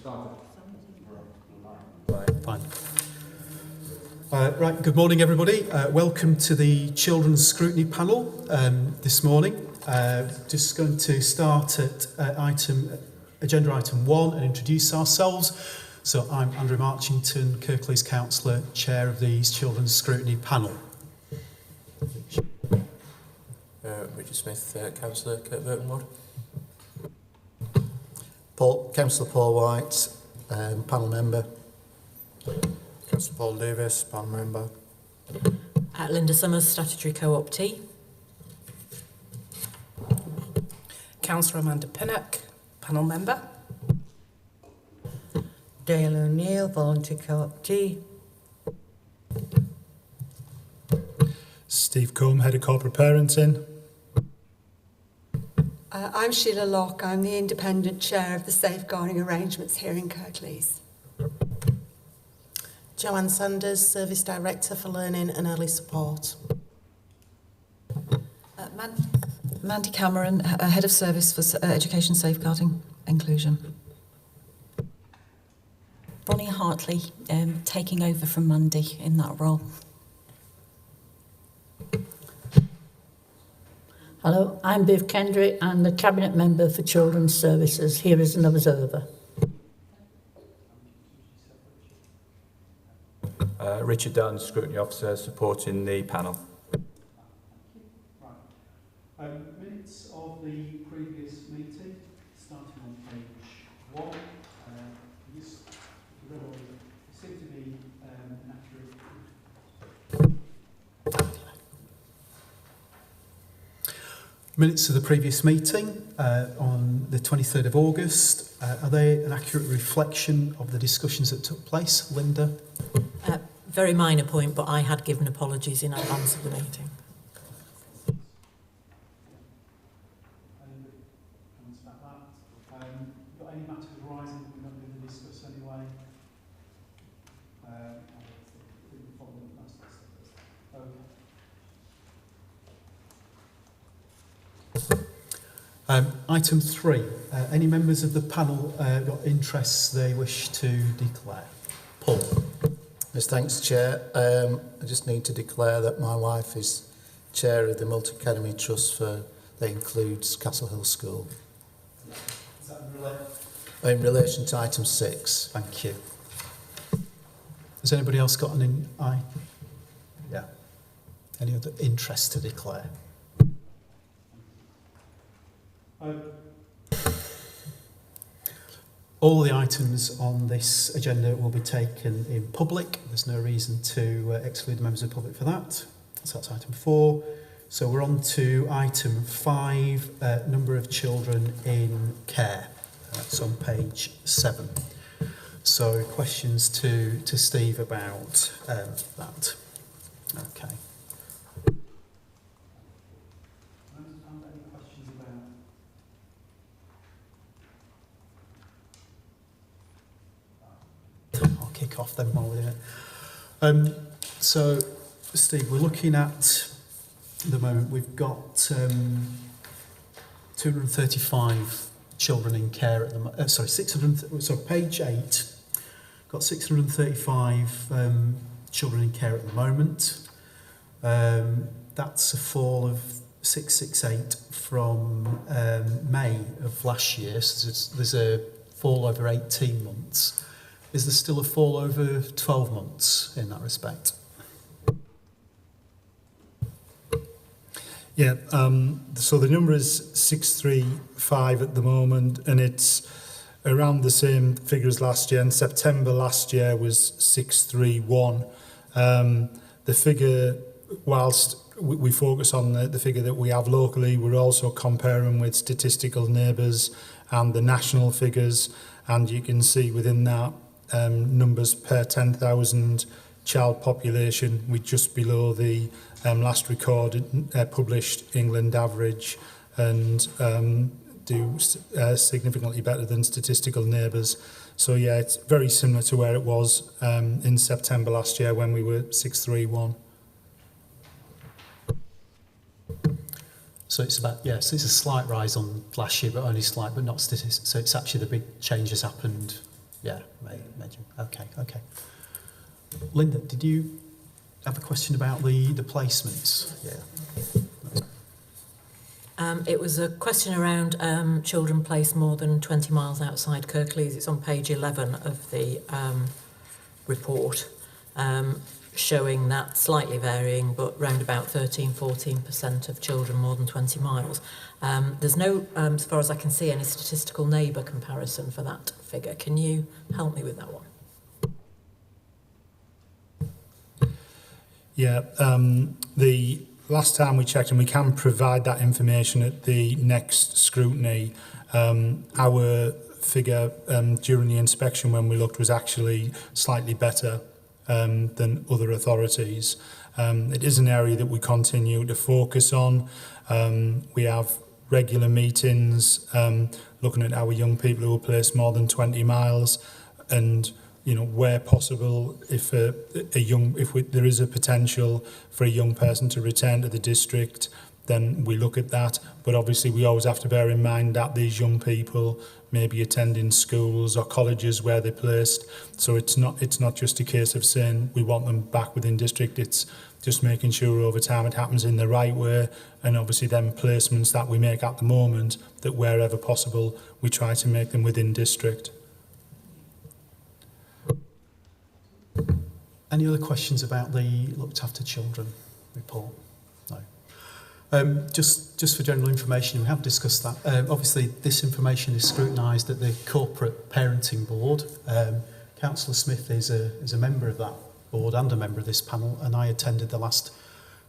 Fine. Right, good morning everybody. Welcome to the Children's Scrutiny panel this morning. Just going to start at agenda item 1 and introduce ourselves. So I'm Andrew Marchington, Kirklees Councillor, Chair of the Children's Scrutiny panel. Richard Smith, Councillor, Kirkburton Ward. Councillor Paul White, panel member. Councillor Paul Davis, panel member. Linda Summers, statutory co-optee. Councillor Amanda Pinnock, panel member. Dale O'Neill, volunteer co-optee. Steve Combe, head of corporate parenting. I'm Sheila Locke. I'm the independent chair of the safeguarding arrangements here in Kirklees. Joanne Sanders, service director for learning and early support. Mandy Cameron, head of service for education safeguarding inclusion. Bonnie Hartley, taking over from Mandy in that role. Hello, I'm Viv Kendrick. I'm the Cabinet Member for Children's Services, here as an observer. Richard Dunn, Scrutiny Officer, supporting the panel. Right. Minutes of the previous meeting, starting on page 1. Seem to be inaccurate. Minutes of the previous meeting on the 23rd of August. Are they an accurate reflection of the discussions that took place, Linda? Very minor point, but I had given apologies in advance of the meeting. Any comments about that? Got any matters arising that we're not going to discuss anyway? Item 3. Any members of the panel got interests they wish to declare? Paul. Yes, thanks, Chair. I just need to declare that my wife is Chair of the Multi-Academy Trust that includes Castle Hill School. Is that in relation to item 6. Thank you. Has anybody else got an any other interest to declare? All the items on this agenda will be taken in public. There's no reason to exclude members of the public for that. So that's item 4. So we're on to item 5, number of children in care. That's on page 7. So questions to Steve about that. Okay. I'll kick off then while we're doing it. So, Steve, we're looking at the moment we've got 235 children in care at the moment. Sorry, 600. So page 8. Got 635 children in care at the moment. That's a fall of 668 from May of last year. So there's a fall over 18 months. Is there still a fall over 12 months in that respect? Yeah, so the number is 635 at the moment, and it's around the same figure as last year. In September last year was 631. The figure, whilst we focus on the figure that we have locally, we're also comparing with statistical neighbours and the national figures, and you can see within that numbers per 10,000 child population, we're just below the last recorded published England average, and do significantly better than statistical neighbours. So yeah, it's very similar to where it was in September last year when we were 631. So it's about, so it's a slight rise on last year, but only slight, but not statistics. So it's actually the big change has happened Yeah, May, June. Okay. Linda, did you have a question about the placements? Yeah. It was a question around children placed more than 20 miles outside Kirklees. It's on page 11 of the report, showing that slightly varying, but round about 13-14% of children more than 20 miles. There's no, as far as I can see, any statistical neighbour comparison for that figure. Can you help me with that one? Yeah, the last time we checked, and we can provide that information at the next scrutiny, our figure during the inspection when we looked was actually slightly better than other authorities. It is an area that we continue to focus on. We have regular meetings looking at our young people who are placed more than 20 miles, and where possible, if there is a potential for a young person to return to the district, then we look at that. But obviously we always have to bear in mind that these young people may be attending schools or colleges where they're placed. So it's not just a case of saying we want them back within district. It's just making sure over time it happens in the right way, and obviously them placements that we make at the moment, that wherever possible we try to make them within district. Any other questions about the looked after children report? No. Just for general information, we have discussed that. Obviously, this information is scrutinised at the Corporate Parenting Board. Councillor Smith is a member of that board and a member of this panel, and I attended the last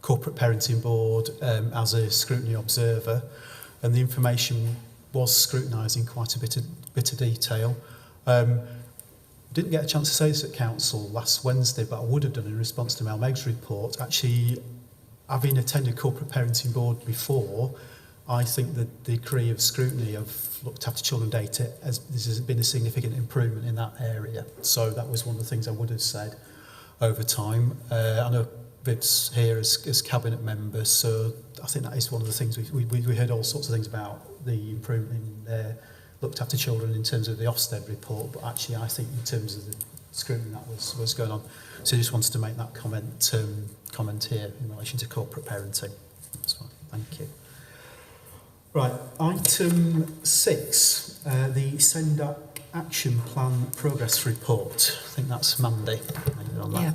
Corporate Parenting Board as a scrutiny observer, and the information was scrutinised in quite a bit of detail. Didn't get a chance to say this at council last Wednesday, but I would have done in response to Mel Meg's report. Actually, having attended Corporate Parenting Board before, I think the degree of scrutiny of looked after children data has been a significant improvement in that area. So that was one of the things I would have said over time. I know Viv's here as cabinet member, so I think that is one of the things we heard all sorts of things about the improvement in looked after children in terms of the Ofsted report, but actually I think in terms of the scrutiny that was going on. So I just wanted to make that comment here in relation to corporate parenting. That's fine, thank you. Right, item 6, the SENDAC Action Plan Progress Report. I think that's Mandy. On that.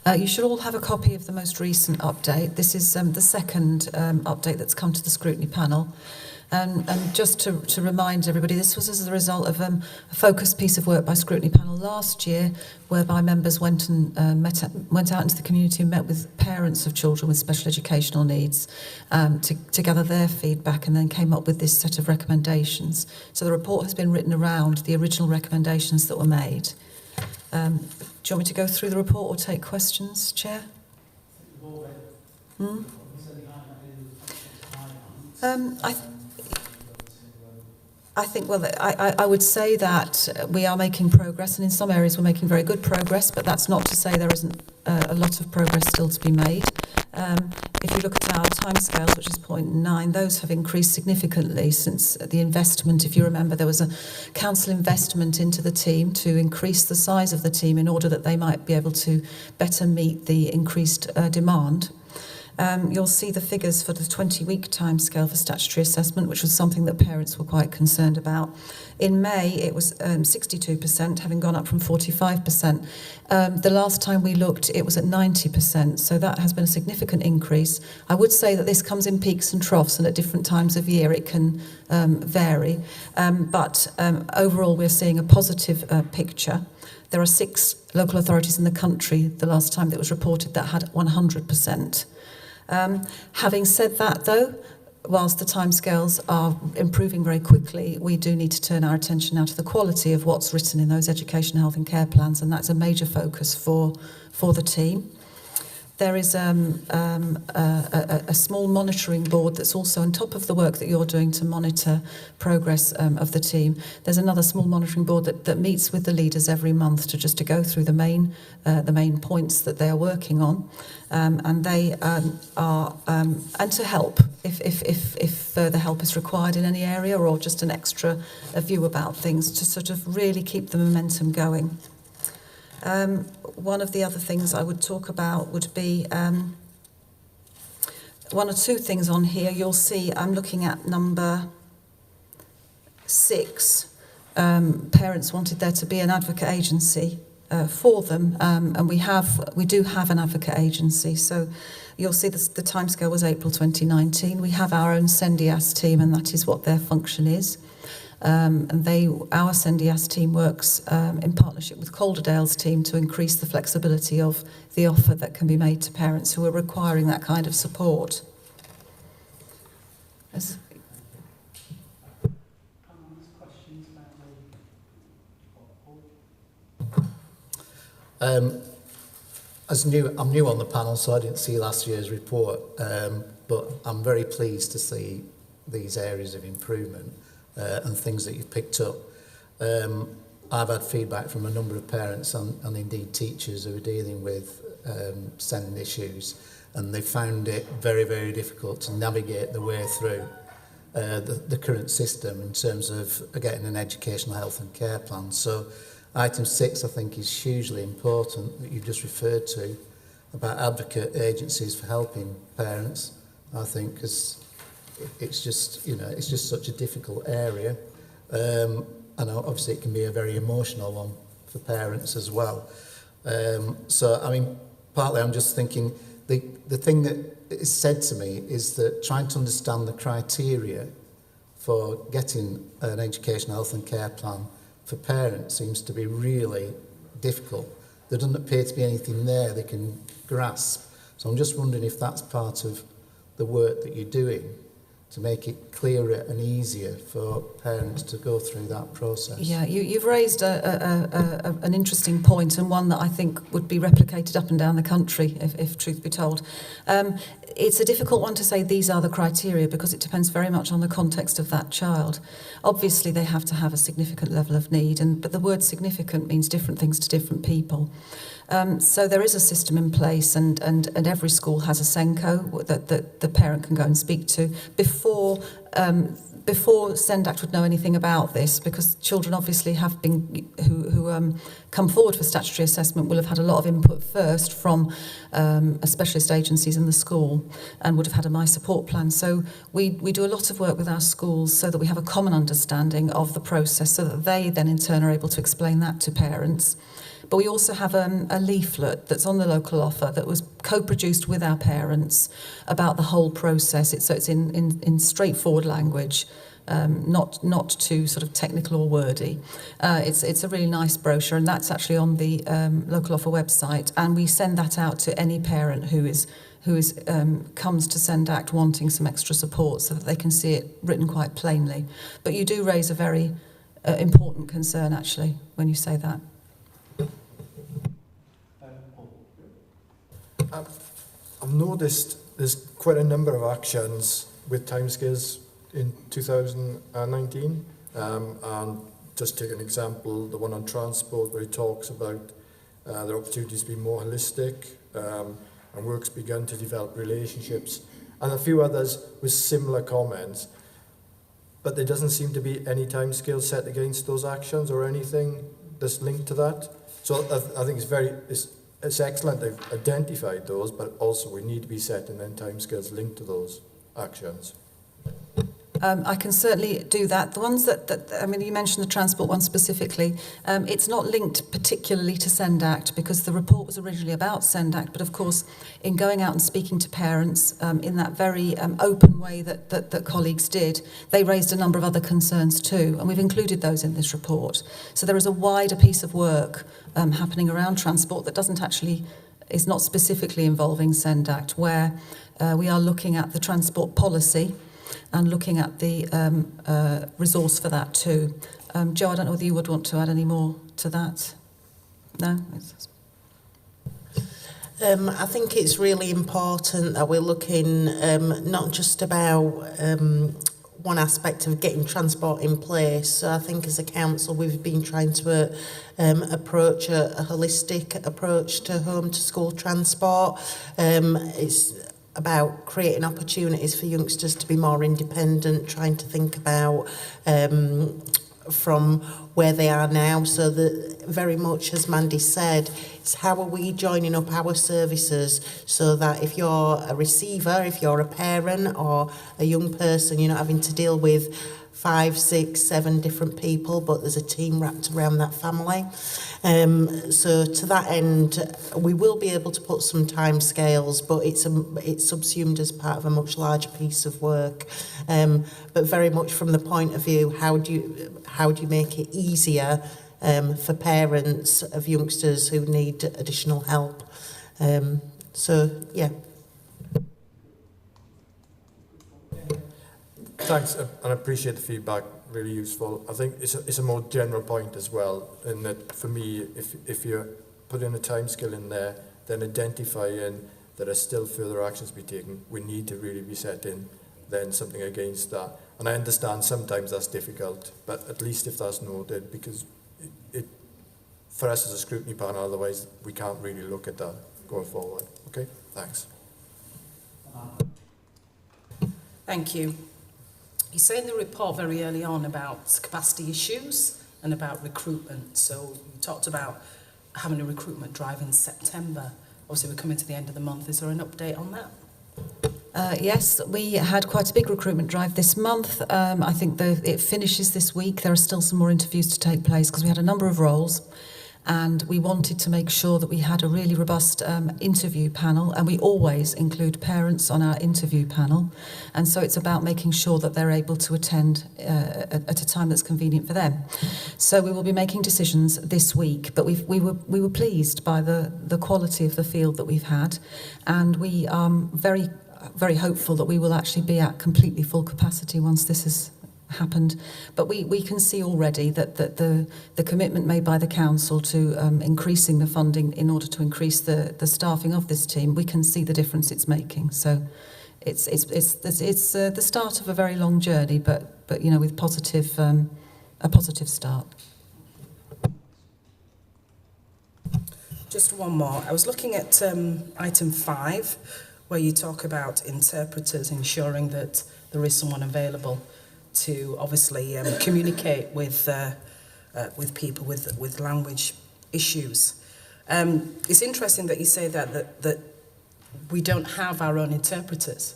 Yeah. You should all have a copy of the most recent update. This is the second update that's come to the scrutiny panel. And just to remind everybody, this was as a result of a focused piece of work by Scrutiny Panel last year, whereby members went and went out into the community and met with parents of children with special educational needs to gather their feedback, and then came up with this set of recommendations. So the report has been written around the original recommendations that were made. Do you want me to go through the report or take questions, Chair? I think, well, I would say that we are making progress, and in some areas we're making very good progress, but that's not to say there isn't a lot of progress still to be made. If you look at our timescales, which is 0.9, those have increased significantly since the investment. If you remember, there was a council investment into the team to increase the size of the team in order that they might be able to better meet the increased demand. You'll see the figures for the 20-week timescale for statutory assessment, which was something that parents were quite concerned about. In May, it was 62%, having gone up from 45%. The last time we looked, it was at 90%, so that has been a significant increase. I would say that this comes in peaks and troughs, and at different times of year it can vary. But overall, we're seeing a positive picture. There are 6 local authorities in the country, the last time that was reported, that had 100%. Having said that, though, whilst the timescales are improving very quickly, we do need to turn our attention now to the quality of what's written in those education, health and care plans, and that's a major focus for the team. there is a small monitoring board that's also on top of the work that you're doing to monitor progress of the team. There's another small monitoring board that meets with the leaders every month to go through the main points that they are working on, and they are and to help if further help is required in any area, or just an extra view about things to sort of really keep the momentum going. One of the other things I would talk about would be one or two things on here. You'll see I'm looking at number 6. Parents wanted there to be an advocate agency for them, and we do have an advocate agency. So you'll see the timescale was April 2019. We have our own SENDIAS team, and that is what their function is. And our SENDIAS team works in partnership with Calderdale's team to increase the flexibility of the offer that can be made to parents who are requiring that kind of support. I'm new on the panel, so I didn't see last year's report, but I'm very pleased to see these areas of improvement and things that you've picked up. I've had feedback from a number of parents and indeed teachers who are dealing with SEND issues, and they found it very, very difficult to navigate the way through the current system in terms of getting an educational health and care plan. So item 6, I think, is hugely important that you've just referred to about advocate agencies for helping parents. I think because it's just such a difficult area, and obviously it can be a very emotional one for parents as well. So I mean, partly I'm just thinking the thing that is said to me is that trying to understand the criteria for getting an educational health and care plan for parents seems to be really difficult. There doesn't appear to be anything there they can grasp. So I'm just wondering if that's part of the work that you're doing to make it clearer and easier for parents to go through that process. Yeah, you've raised an interesting point, and one that I think would be replicated up and down the country, if truth be told. It's a difficult one to say these are the criteria, because it depends very much on the context of that child. Obviously, they have to have a significant level of need, but the word significant means different things to different people. So there is a system in place, and every school has a SENCO that the parent can go and speak to before SENDACT would know anything about this, because children obviously have been who come forward for statutory assessment will have had a lot of input first from specialist agencies in the school, and would have had a My Support plan. So we do a lot of work with our schools so that we have a common understanding of the process, so that they then in turn are able to explain that to parents. But we also have a leaflet that's on the local offer that was co-produced with our parents about the whole process. It's in straightforward language, not too sort of technical or wordy. It's a really nice brochure, and that's actually on the local offer website. And we send that out to any parent who comes to SENDACT wanting some extra support, so that they can see it written quite plainly. But you do raise a very important concern, actually, when you say that. I've noticed there's quite a number of actions with timescales in 2019, and just take an example, the one on transport, where he talks about the opportunities to be more holistic, and work's begun to develop relationships, and a few others with similar comments, but there doesn't seem to be any timescale set against those actions or anything that's linked to that. So I think it's excellent they've identified those, but also we need to be setting then timescales linked to those actions. I can certainly do that. The ones I mean, you mentioned the transport one specifically. It's not linked particularly to SENDACT, because the report was originally about SENDACT, but of course, in going out and speaking to parents in that very open way that colleagues did, they raised a number of other concerns too, and we've included those in this report. So there is a wider piece of work happening around transport that is not specifically involving SENDACT, where we are looking at the transport policy and looking at the resource for that too. Jo, I don't know whether you would want to add any more to that. No? I think it's really important that we're looking not just about one aspect of getting transport in place. So I think as a council we've been trying to approach a holistic approach to home to school transport. It's about creating opportunities for youngsters to be more independent, trying to think about from where they are now, so that very much as Mandy said, it's how are we joining up our services so that if you're a receiver, if you're a parent or a young person, you're not having to deal with 5, 6, 7 different people, but there's a team wrapped around that family. So to that end, we will be able to put some time scales, but it's subsumed as part of a much larger piece of work. But very much from the point of view, how do you make it easier for parents of youngsters who need additional help? So yeah. Thanks, and I appreciate the feedback, really useful. I think it's a more general point as well, in that for me, if you're putting a timescale in there, then identifying there are still further actions to be taken, we need to really be setting then something against that. And I understand sometimes that's difficult, but at least if that's noted, because it for us as a scrutiny panel, otherwise we can't really look at that going forward. Okay, thanks. Thank you. You say in the report very early on about capacity issues and about recruitment. So you talked about having a recruitment drive in September. Obviously, we're coming to the end of the month. Is there an update on that? Yes, we had quite a big recruitment drive this month. I think it finishes this week. There are still some more interviews to take place because we had a number of roles. And we wanted to make sure that we had a really robust interview panel, and we always include parents on our interview panel. And so it's about making sure that they're able to attend at a time that's convenient for them. So we will be making decisions this week, but we were pleased by the quality of the field that we've had, and we are very, very hopeful that we will actually be at completely full capacity once this is happened. But we can see already that the commitment made by the council to increasing the funding in order to increase the staffing of this team, we can see the difference it's making. So it's the start of a very long journey, but you know, with a positive start. Just one more. I was looking at item 5, where you talk about interpreters, ensuring that there is someone available to obviously communicate with people with language issues. It's interesting that you say that we don't have our own interpreters.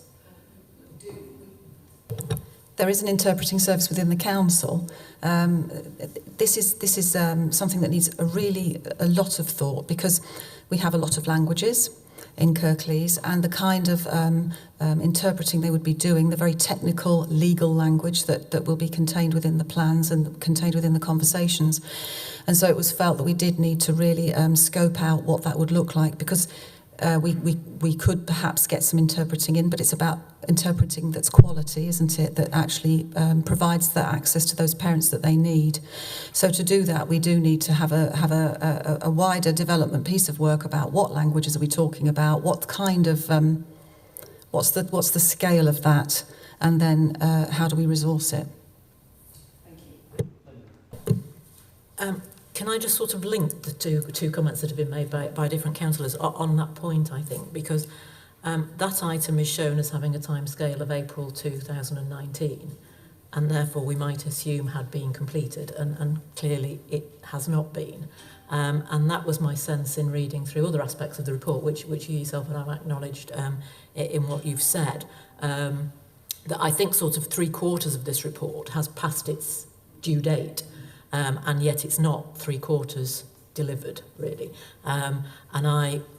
There is an interpreting service within the council. This is something that needs a lot of thought, because we have a lot of languages in Kirklees, and the kind of interpreting they would be doing, the very technical legal language that will be contained within the plans and contained within the conversations. And so it was felt that we did need to really scope out what that would look like, because we could perhaps get some interpreting in, but it's about interpreting that's quality, isn't it, that actually provides the access to those parents that they need. So to do that, we do need to have a wider development piece of work about what languages are we talking about, what kind of what's the scale of that, and then how do we resource it. Can I just sort of link the two comments that have been made by different councillors on that point, I think, because that item is shown as having a timescale of April 2019, and therefore we might assume had been completed, and clearly it has not been. And that was my sense in reading through other aspects of the report, which you yourself and I have acknowledged in what you've said, that I think sort of 3/4 of this report has passed its due date. And yet it's not 3/4 delivered, really. And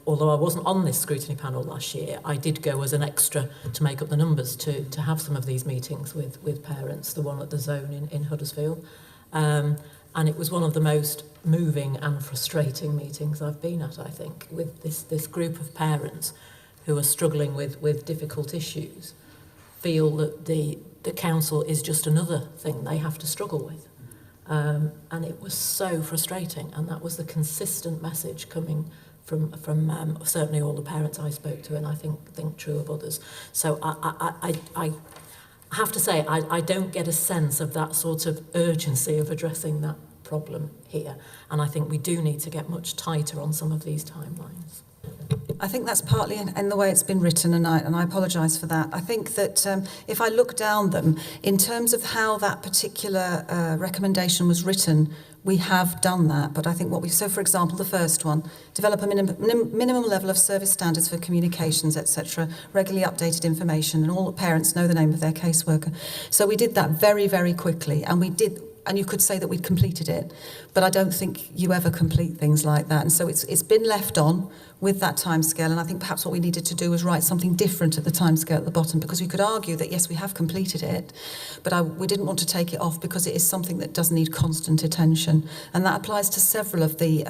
although I wasn't on this scrutiny panel last year, I did go as an extra to make up the numbers to have some of these meetings with parents, the one at the Zone in Huddersfield. And it was one of the most moving and frustrating meetings I've been at, I think, with this group of parents who are struggling with difficult issues, feel that the council is just another thing they have to struggle with. And it was so frustrating, and that was the consistent message coming from certainly all the parents I spoke to, and I think true of others. So I have to say I don't get a sense of that sort of urgency of addressing that problem here, and I think we do need to get much tighter on some of these timelines. I think that's partly in the way it's been written, and I apologise for that. I think that if I look down them, in terms of how that particular recommendation was written, we have done that. But I think so for example, the first one, develop a minimum level of service standards for communications, etc., regularly updated information, and all the parents know the name of their caseworker. So we did that very, very quickly, and you could say that we'd completed it, but I don't think you ever complete things like that. And so it's been left on with that timescale, and I think perhaps what we needed to do was write something different at the timescale at the bottom, because we could argue that, yes, we have completed it, but we didn't want to take it off because it is something that does need constant attention. And that applies to several of the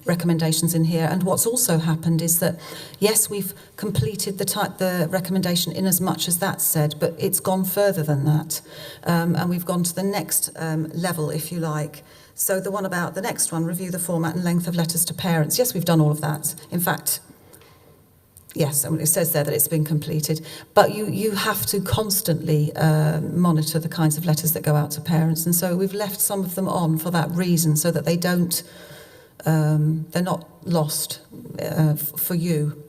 recommendations in here. And what's also happened is that, yes, we've completed the recommendation in as much as that's said, but it's gone further than that. And we've gone to the next level, if you like. So the one about the next one, review the format and length of letters to parents. Yes, we've done all of that. In fact, yes, it says there that it's been completed. But you have to constantly monitor the kinds of letters that go out to parents. And so we've left some of them on for that reason, so that they're not lost for you.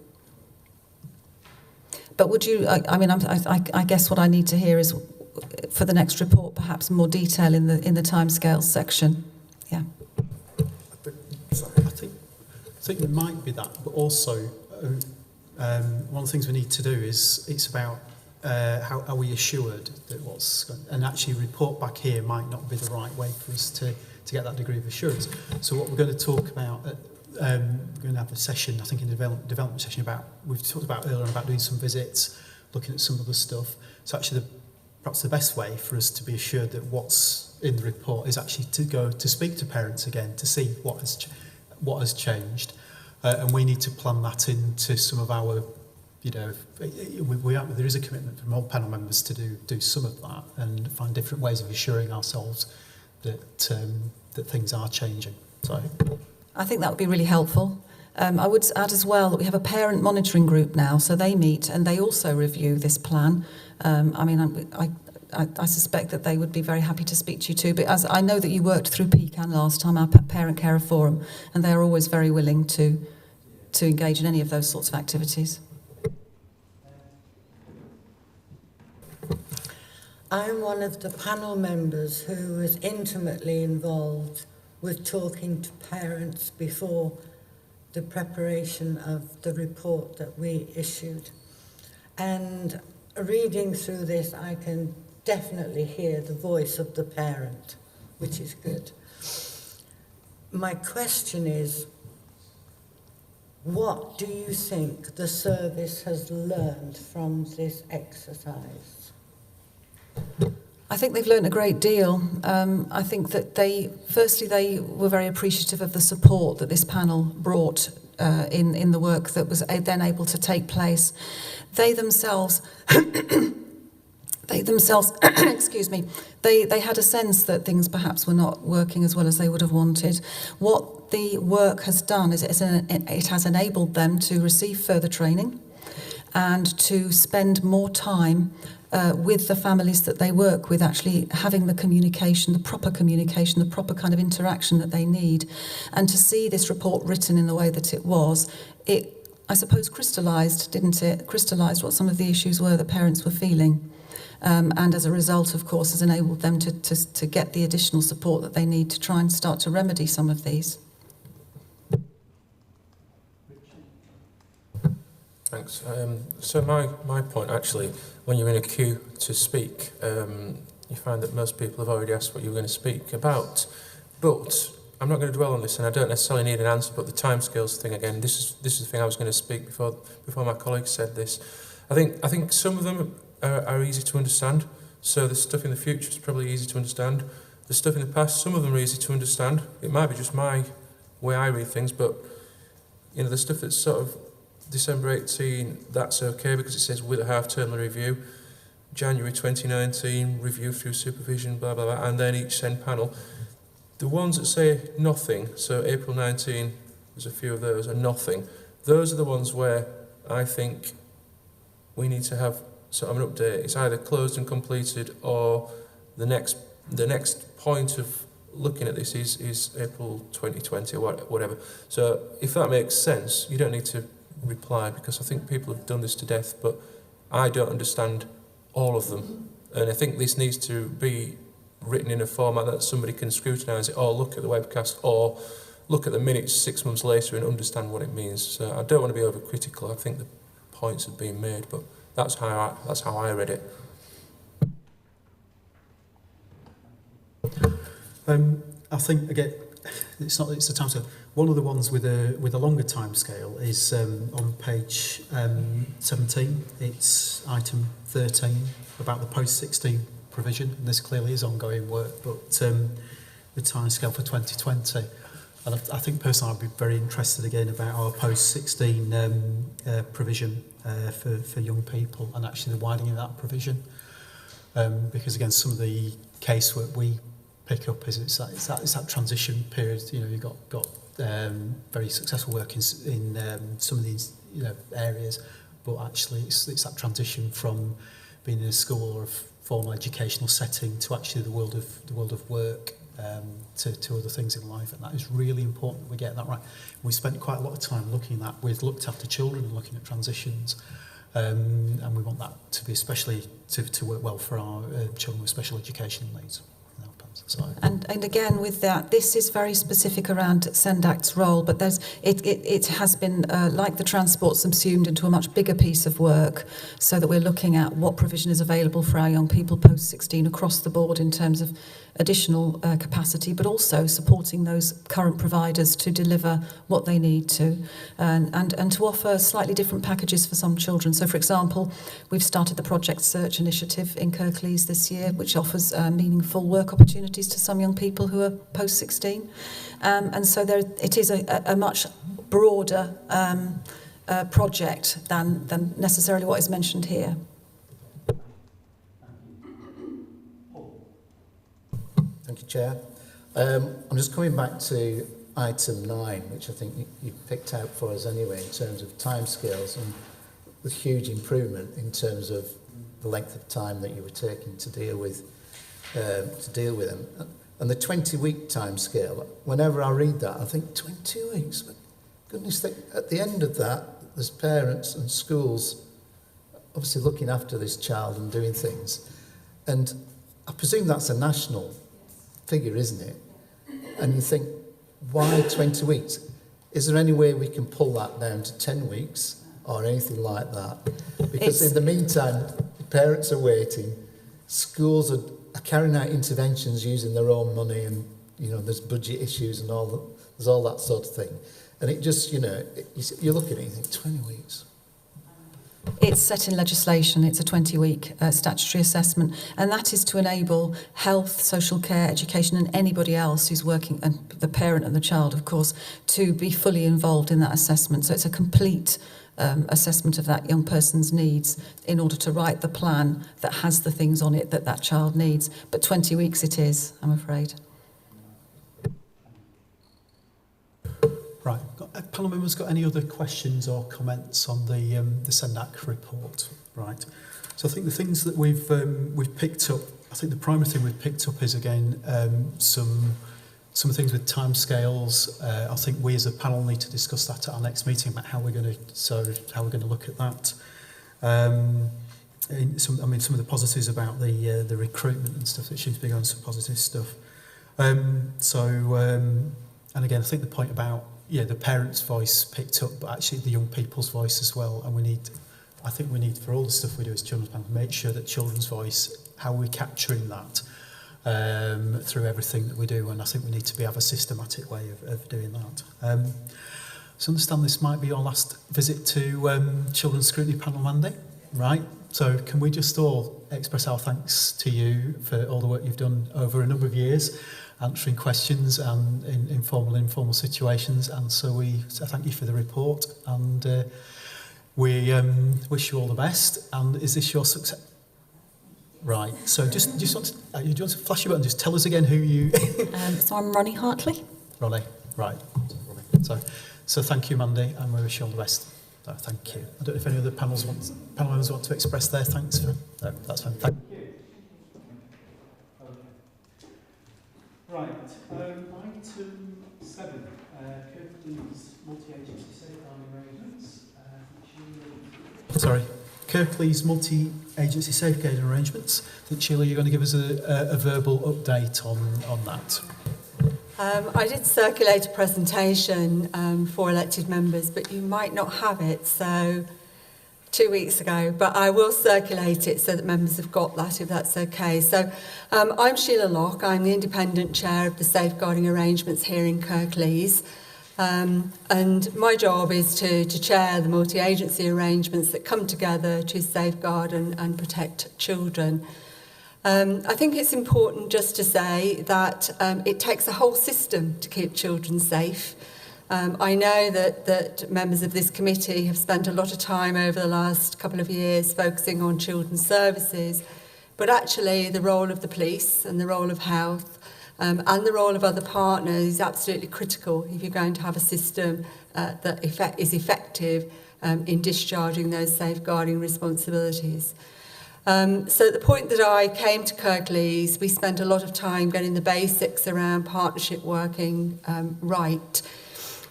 But would you, I guess what I need to hear is, for the next report, perhaps more detail in the timescales section. Yeah. I think there might be that, but also one of the things we need to do is it's about how are we assured that and actually report back here might not be the right way for us to get that degree of assurance. So what we're going to talk about, we're going to have a session, I think in the development session, we've talked about earlier about doing some visits, looking at some other stuff. So actually perhaps the best way for us to be assured that what's in the report is actually to go to speak to parents again to see what has changed, and we need to plan that into some of our, there is a commitment from all panel members to do some of that and find different ways of assuring ourselves that things are changing. So I think that would be really helpful. I would add as well that we have a parent monitoring group now, so they meet and they also review this plan. I suspect that they would be very happy to speak to you too, but as I know that you worked through PCAN last time, our Parent Carer Forum, and they're always very willing to engage in any of those sorts of activities. I'm one of the panel members who was intimately involved with talking to parents before the preparation of the report that we issued. And reading through this, I can definitely hear the voice of the parent, which is good. My question is, what do you think the service has learned from this exercise? I think they've learned a great deal. I think that they were very appreciative of the support that this panel brought in the work that was then able to take place. They themselves, excuse me, they had a sense that things perhaps were not working as well as they would have wanted. What the work has done is it has enabled them to receive further training and to spend more time with the families that they work with, actually having the communication, the proper kind of interaction that they need. And to see this report written in the way that it was, it, I suppose, crystallised, didn't it? Crystallised what some of the issues were that parents were feeling. And as a result, of course, has enabled them to get the additional support that they need to try and start to remedy some of these. Thanks. So my point, actually, when you're in a queue to speak, you find that most people have already asked what you were going to speak about. But I'm not going to dwell on this, and I don't necessarily need an answer, but the timescales thing again, this is the thing I was going to speak before my colleagues said this. I think some of them are easy to understand. So the stuff in the future is probably easy to understand. The stuff in the past, some of them are easy to understand. It might be just my way I read things, but the stuff that's sort of December 18, that's okay because it says with a half-term review. January 2019, review through supervision, blah, blah, blah, and then each SEND panel. The ones that say nothing, so April 19, there's a few of those, and nothing. Those are the ones where I think we need to have sort of an update. It's either closed and completed, or the next point of looking at this is April 2020 or whatever. So if that makes sense, you don't need to reply, because I think people have done this to death, but I don't understand all of them. And I think this needs to be written in a format that somebody can scrutinise it, or look at the webcast, or look at the minutes 6 months later and understand what it means. So I don't want to be overcritical. I think the points have been made, but that's how I read it. I think again, it's the time scale. One of the ones with a longer time scale is on page 17. It's item 13 about the post-16 provision. And this clearly is ongoing work, but the time scale for 2020. And I think personally I'd be very interested again about our post-16 provision for young people, and actually the widening of that provision. Because again, some of the casework we pick up is it's that transition period. You know, you've got very successful work in some of these areas, but actually it's that transition from being in a school or a formal educational setting to actually the world of work, to other things in life, and that is really important that we get that right. We spent quite a lot of time looking at we've looked after children and looking at transitions, and we want that to be especially to work well for our children with special education needs. And again, with that, this is very specific around SENDAC's role, but it has been, like the transport, subsumed into a much bigger piece of work, so that we're looking at what provision is available for our young people post-16 across the board in terms of additional capacity, but also supporting those current providers to deliver what they need to, and to offer slightly different packages for some children. So, for example, we've started the Project Search initiative in Kirklees this year, which offers meaningful work opportunities to some young people who are post-16. And so it is a much broader project than necessarily what is mentioned here. Thank you, Chair. I'm just coming back to item 9, which I think you picked out for us anyway, in terms of timescales, and with huge improvement in terms of the length of time that you were taking to deal with them. And the 20-week timescale, whenever I read that, I think 22 weeks. But goodness, at the end of that, there's parents and schools obviously looking after this child and doing things. And I presume that's a national figure, isn't it? And you think, why 20 weeks? Is there any way we can pull that down to 10 weeks or anything like that? Because in the meantime, parents are waiting, schools are carrying out interventions using their own money, and there's budget issues and there's all that sort of thing. And it just, you look at it and you think, 20 weeks. It's set in legislation. It's a 20-week statutory assessment, and that is to enable health, social care, education, and anybody else who's working, and the parent and the child, of course, to be fully involved in that assessment. So it's a complete assessment of that young person's needs in order to write the plan that has the things on it that child needs. But 20 weeks it is, I'm afraid. Right. Panel members got any other questions or comments on the SENDAC report? Right. So I think the things that we've picked up, I think the primary thing we've picked up is again some things with timescales. I think we as a panel need to discuss that at our next meeting about how we're going to look at that. Some of the positives about the recruitment and stuff that seems to be going, some positive stuff. And again, I think the point about the parents' voice picked up, but actually the young people's voice as well. And I think we need for all the stuff we do as children's panel, make sure that children's voice, how we're capturing that through everything that we do. And I think we need to have a systematic way of doing that. So I understand this might be your last visit to Children's Scrutiny Panel Monday, right? So can we just all express our thanks to you for all the work you've done over a number of years, answering questions and in informal situations. And so we thank you for the report, and we wish you all the best. And is this your success? Right. So do you want to flash your button? Just tell us again who you. So I'm Ronnie Hartley. Ronnie. Right. So thank you, Mandy, and we wish you all the best. So thank you. I don't know if any other panel members want to express their thanks for. No, that's fine. Thank you. Right, item 7, Kirklees multi-agency safeguarding arrangements. Kirklees multi-agency safeguarding arrangements. I think, Sheila, you're going to give us a verbal update on that. I did circulate a presentation for elected members, but you might not have it, so 2 weeks ago, but I will circulate it so that members have got that, if that's okay. So I'm Sheila Locke. I'm the independent chair of the safeguarding arrangements here in Kirklees. And my job is to chair the multi-agency arrangements that come together to safeguard and protect children. I think it's important just to say that it takes a whole system to keep children safe. I know that members of this committee have spent a lot of time over the last couple of years focusing on children's services, but actually the role of the police and the role of health and the role of other partners is absolutely critical if you're going to have a system that is effective in discharging those safeguarding responsibilities. So at the point that I came to Kirklees, we spent a lot of time getting the basics around partnership working right.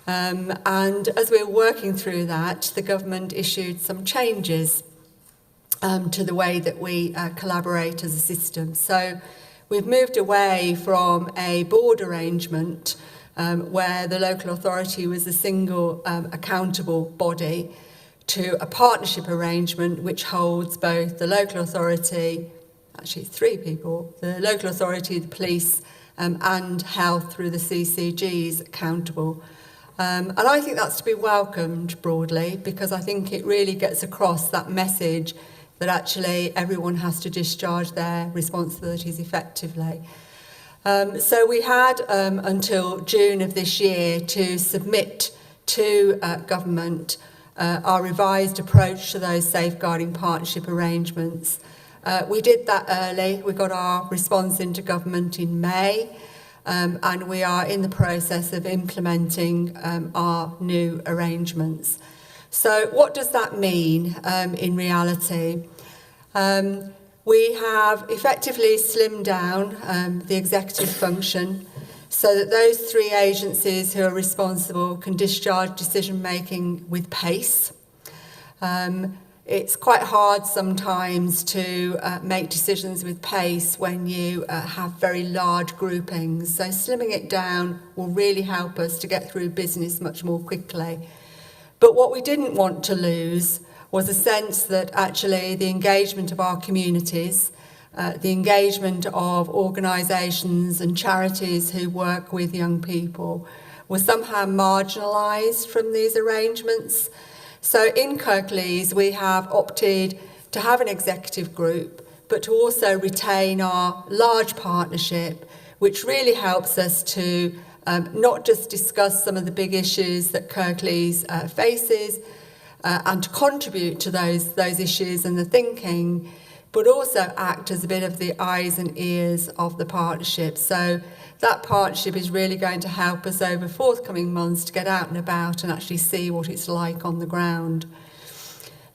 And as we were working through that, the government issued some changes to the way that we collaborate as a system. So we've moved away from a board arrangement where the local authority was a single accountable body to a partnership arrangement which holds both the local authority, actually 3 people, the local authority, the police and health through the CCGs accountable. And I think that's to be welcomed broadly, because I think it really gets across that message that actually everyone has to discharge their responsibilities effectively. So we had until June of this year to submit to government our revised approach to those safeguarding partnership arrangements. We did that early. We got our response into government in May. And we are in the process of implementing our new arrangements. So what does that mean in reality? We have effectively slimmed down the executive function so that those 3 agencies who are responsible can discharge decision making with pace. It's quite hard sometimes to make decisions with pace when you have very large groupings. So slimming it down will really help us to get through business much more quickly. But what we didn't want to lose was a sense that actually the engagement of our communities, the engagement of organisations and charities who work with young people was somehow marginalised from these arrangements. So in Kirklees, we have opted to have an executive group, but to also retain our large partnership, which really helps us to not just discuss some of the big issues that Kirklees faces and to contribute to those issues and the thinking, but also act as a bit of the eyes and ears of the partnership. So that partnership is really going to help us over forthcoming months to get out and about and actually see what it's like on the ground.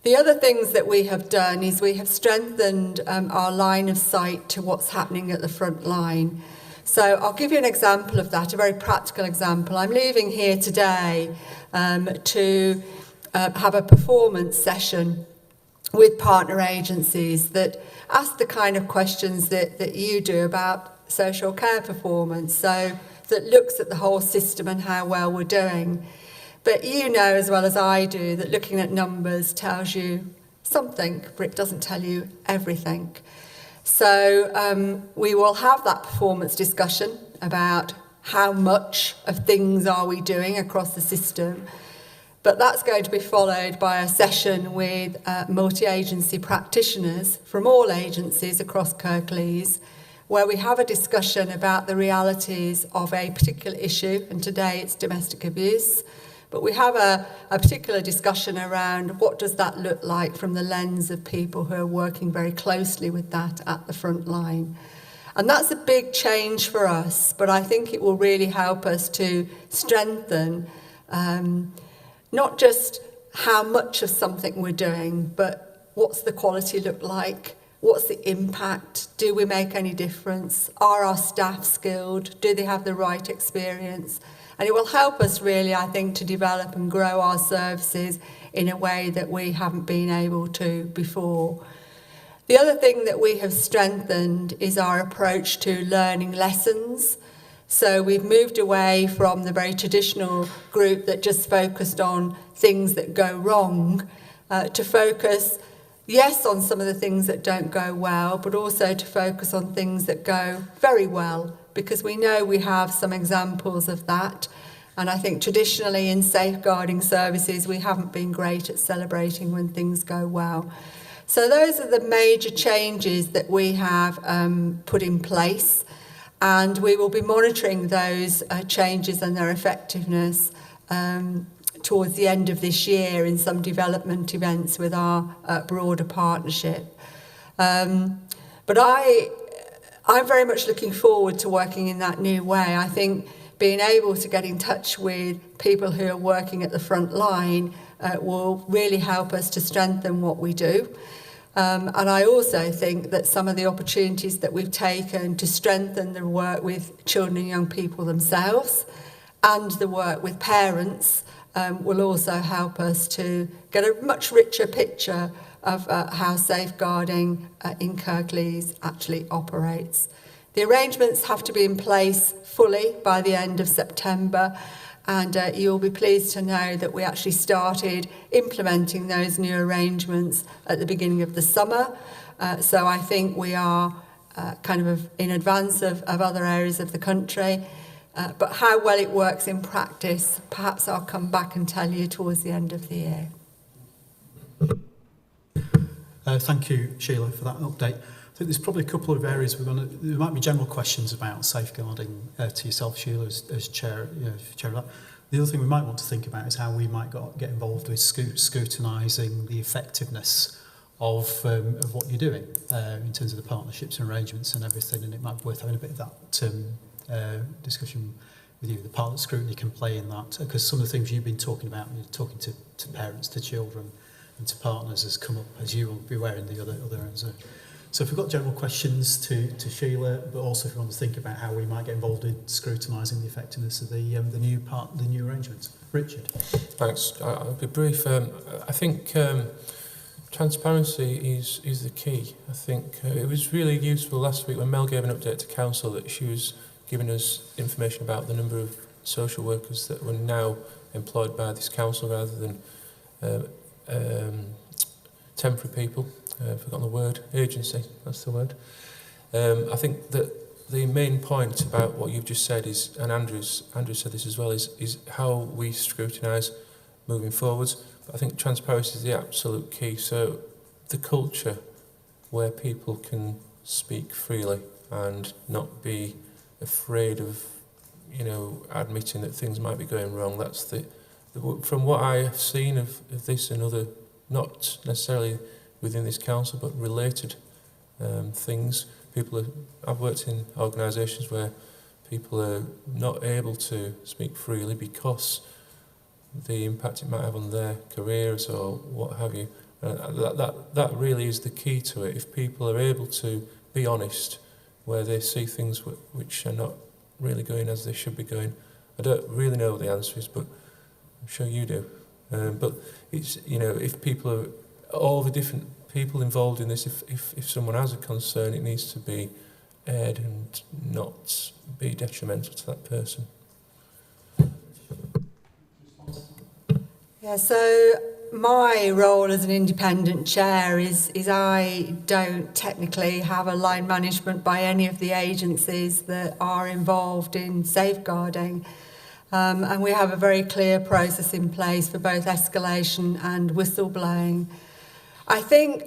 The other things that we have done is we have strengthened our line of sight to what's happening at the front line. So I'll give you an example of that, a very practical example. I'm leaving here today to have a performance session with partner agencies that ask the kind of questions that you do about social care performance, so that looks at the whole system and how well we're doing. But you know as well as I do that looking at numbers tells you something, but it doesn't tell you everything. So we will have that performance discussion about how much of things are we doing across the system. But that's going to be followed by a session with multi-agency practitioners from all agencies across Kirklees, where we have a discussion about the realities of a particular issue, and today it's domestic abuse. But we have a particular discussion around what does that look like from the lens of people who are working very closely with that at the front line. And that's a big change for us, but I think it will really help us to strengthen Not just how much of something we're doing, but what's the quality look like? What's the impact? Do we make any difference? Are our staff skilled? Do they have the right experience? And it will help us really, I think, to develop and grow our services in a way that we haven't been able to before. The other thing that we have strengthened is our approach to learning lessons. So we've moved away from the very traditional group that just focused on things that go wrong, to focus, yes, on some of the things that don't go well, but also to focus on things that go very well, because we know we have some examples of that. And I think traditionally in safeguarding services, we haven't been great at celebrating when things go well. So those are the major changes that we have put in place. And we will be monitoring those changes and their effectiveness towards the end of this year in some development events with our broader partnership. But I'm very much looking forward to working in that new way. I think being able to get in touch with people who are working at the front line will really help us to strengthen what we do. And I also think that some of the opportunities that we've taken to strengthen the work with children and young people themselves and the work with parents will also help us to get a much richer picture of how safeguarding in Kirklees actually operates. The arrangements have to be in place fully by the end of September, and you'll be pleased to know that we actually started implementing those new arrangements at the beginning of the summer. So I think we are kind of in advance of other areas of the country. But how well it works in practice, perhaps I'll come back and tell you towards the end of the year. Thank you, Sheila, for that update. I think there's probably a couple of areas there might be general questions about safeguarding to yourself, Sheila, as chair, chair of that. The other thing we might want to think about is how we might get involved with scrutinising the effectiveness of what you're doing in terms of the partnerships and arrangements and everything, and it might be worth having a bit of that discussion with you, the part that scrutiny can play in that, because some of the things you've been talking about, you're talking to parents, to children, and to partners has come up, as you will be aware in the other areas. So if we've got general questions to Sheila, but also if we want to think about how we might get involved in scrutinising the effectiveness of the new arrangements. Richard. Thanks. I'll be brief. I think transparency is the key. I think it was really useful last week when Mel gave an update to council that she was giving us information about the number of social workers that were now employed by this council rather than temporary people. I've forgotten the word, agency, that's the word. I think that the main point about what you've just said is, and Andrew said this as well, is how we scrutinise moving forwards. But I think transparency is the absolute key. So the culture where people can speak freely and not be afraid of, admitting that things might be going wrong. That's from what I have seen of this and other, not necessarily within this council, but related things. I've worked in organisations where people are not able to speak freely because the impact it might have on their careers or what have you. That really is the key to it. If people are able to be honest where they see things which are not really going as they should be going. I don't really know what the answer is, but I'm sure you do. But it's, if people are, all the different people involved in this, if someone has a concern, it needs to be aired and not be detrimental to that person. Yeah, so my role as an independent chair is I don't technically have a line management by any of the agencies that are involved in safeguarding. And we have a very clear process in place for both escalation and whistleblowing. I think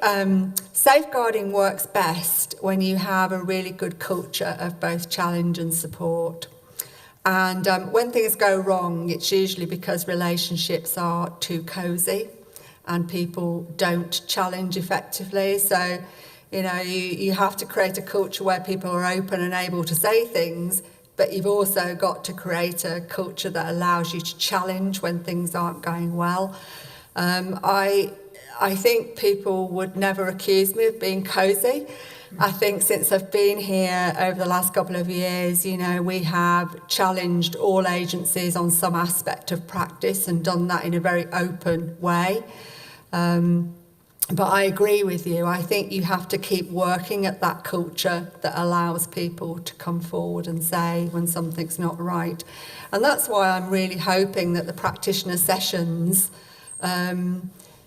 safeguarding works best when you have a really good culture of both challenge and support. And when things go wrong, it's usually because relationships are too cosy and people don't challenge effectively. So, you have to create a culture where people are open and able to say things but you've also got to create a culture that allows you to challenge when things aren't going well. I think people would never accuse me of being cosy. I think since I've been here over the last couple of years, you know, we have challenged all agencies on some aspect of practice and done that in a very open way. But I agree with you. I think you have to keep working at that culture that allows people to come forward and say when something's not right. And that's why I'm really hoping that the practitioner sessions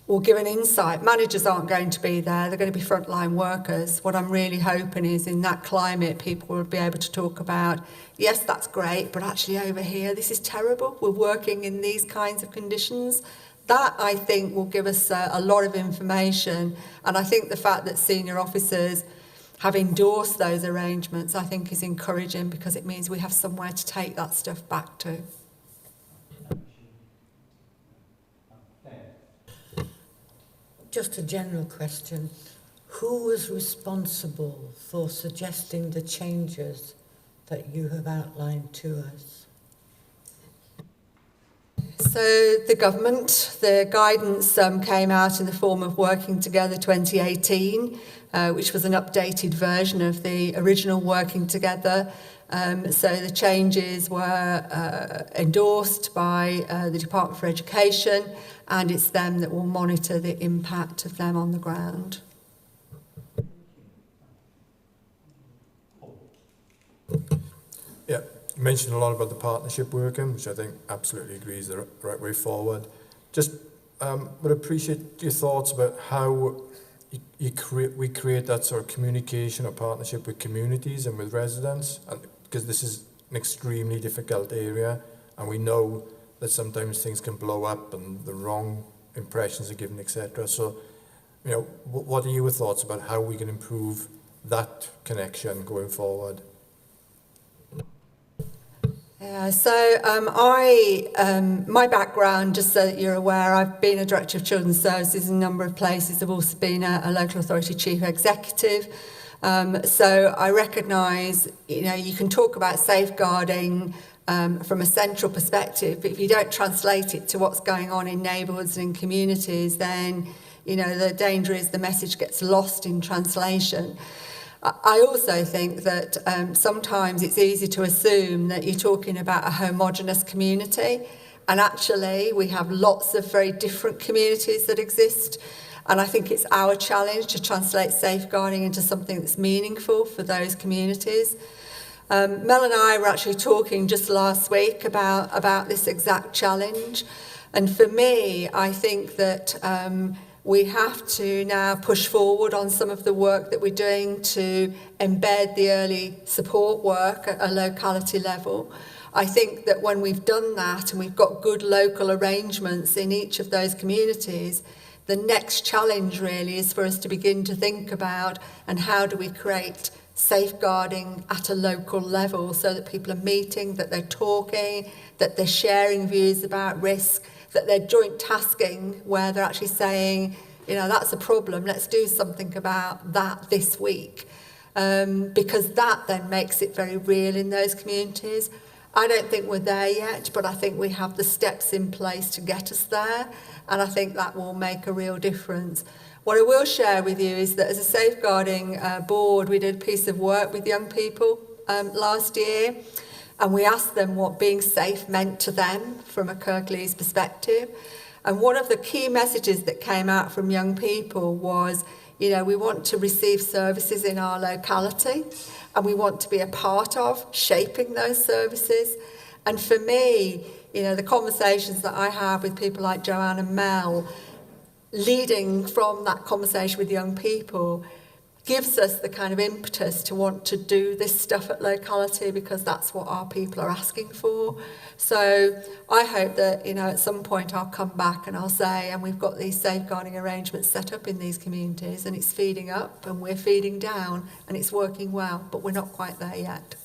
will give an insight. Managers aren't going to be there, they're going to be frontline workers. What I'm really hoping is in that climate, people will be able to talk about, yes, that's great, but actually over here, this is terrible. We're working in these kinds of conditions. That, I think, will give us a lot of information. And I think the fact that senior officers have endorsed those arrangements, I think is encouraging because it means we have somewhere to take that stuff back to. Just a general question. Who was responsible for suggesting the changes that you have outlined to us? So the government, the guidance came out in the form of Working Together 2018, which was an updated version of the original Working Together. So the changes were endorsed by the Department for Education, and it's them that will monitor the impact of them on the ground. Yeah, you mentioned a lot about the partnership working, which I think absolutely agree is the right way forward. Just would appreciate your thoughts about how we create that sort of communication or partnership with communities and with residents, and because this is an extremely difficult area, and we know that sometimes things can blow up and the wrong impressions are given, etc. So, you know, what are your thoughts about how we can improve that connection going forward? Yeah, so my background, just so that you're aware, I've been a Director of Children's Services in a number of places. I've also been a local authority chief executive. So I recognise, you know, you can talk about safeguarding from a central perspective, but if you don't translate it to what's going on in neighbourhoods and in communities, then, you know, the danger is the message gets lost in translation. I also think that sometimes it's easy to assume that you're talking about a homogenous community, and actually we have lots of very different communities that exist, and I think it's our challenge to translate safeguarding into something that's meaningful for those communities. Mel and I were actually talking just last week about this exact challenge, and for me, I think that we have to now push forward on some of the work that we're doing to embed the early support work at a locality level. I think that when we've done that and we've got good local arrangements in each of those communities, the next challenge really is for us to begin to think about and how do we create safeguarding at a local level so that people are meeting, that they're talking, that they're sharing views about risk, that they're joint tasking where they're actually saying, you know, that's a problem, let's do something about that this week. Because that then makes it very real in those communities. I don't think we're there yet, but I think we have the steps in place to get us there, and I think that will make a real difference. What I will share with you is that as a safeguarding board, we did a piece of work with young people last year, and we asked them what being safe meant to them from a Kirklees perspective. And one of the key messages that came out from young people was, you know, we want to receive services in our locality, and we want to be a part of shaping those services. And for me, you know, the conversations that I have with people like Joanne and Mel, leading from that conversation with young people, gives us the kind of impetus to want to do this stuff at locality, because that's what our people are asking for. So I hope that, you know, at some point I'll come back and I'll say, and we've got these safeguarding arrangements set up in these communities, and it's feeding up and we're feeding down and it's working well, but we're not quite there yet.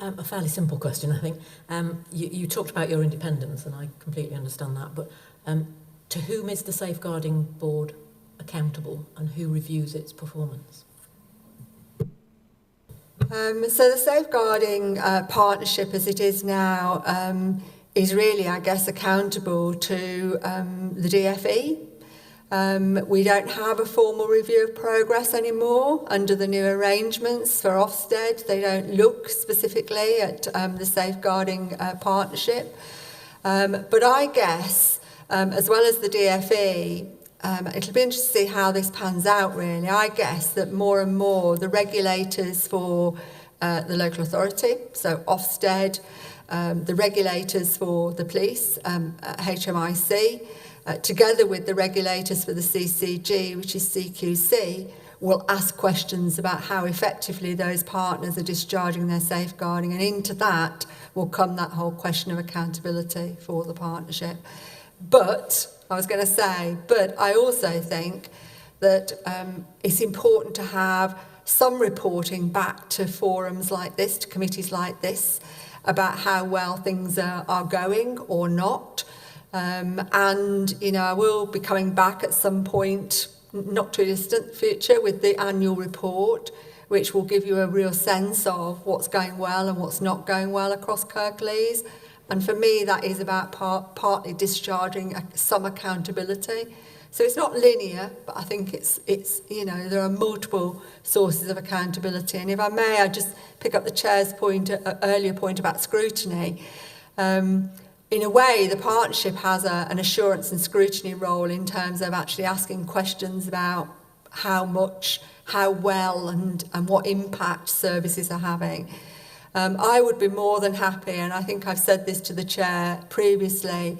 A fairly simple question, I think. You talked about your independence, and I completely understand that, but to whom is the Safeguarding Board accountable, and who reviews its performance? So the safeguarding partnership as it is now is really, I guess, accountable to the DFE. We don't have a formal review of progress anymore under the new arrangements for Ofsted. They don't look specifically at the safeguarding partnership. But I guess, as well as the DFE, it'll be interesting to see how this pans out, really. I guess that more and more the regulators for the local authority, so Ofsted, the regulators for the police, HMIC, together with the regulators for the CCG, which is CQC, will ask questions about how effectively those partners are discharging their safeguarding, and into that will come that whole question of accountability for the partnership. But I also think that it's important to have some reporting back to forums like this, to committees like this, about how well things are going or not. And, you know, I will be coming back at some point, not too distant future, with the annual report, which will give you a real sense of what's going well and what's not going well across Kirklees. And for me, that is about partly discharging some accountability. So it's not linear, but I think it's you know, there are multiple sources of accountability. And if I may, I just pick up the Chair's earlier point about scrutiny. In a way, the partnership has an assurance and scrutiny role in terms of actually asking questions about how much, how well, and what impact services are having. I would be more than happy, and I think I've said this to the Chair previously,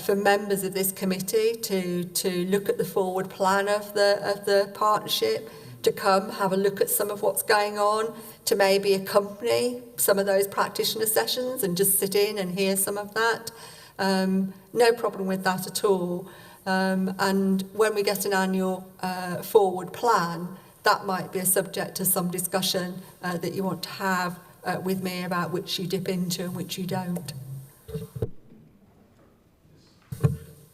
for members of this committee to look at the forward plan of the partnership, to come have a look at some of what's going on, to maybe accompany some of those practitioner sessions and just sit in and hear some of that. No problem with that at all. And when we get an annual forward plan, that might be a subject to some discussion that you want to have with me about which you dip into and which you don't.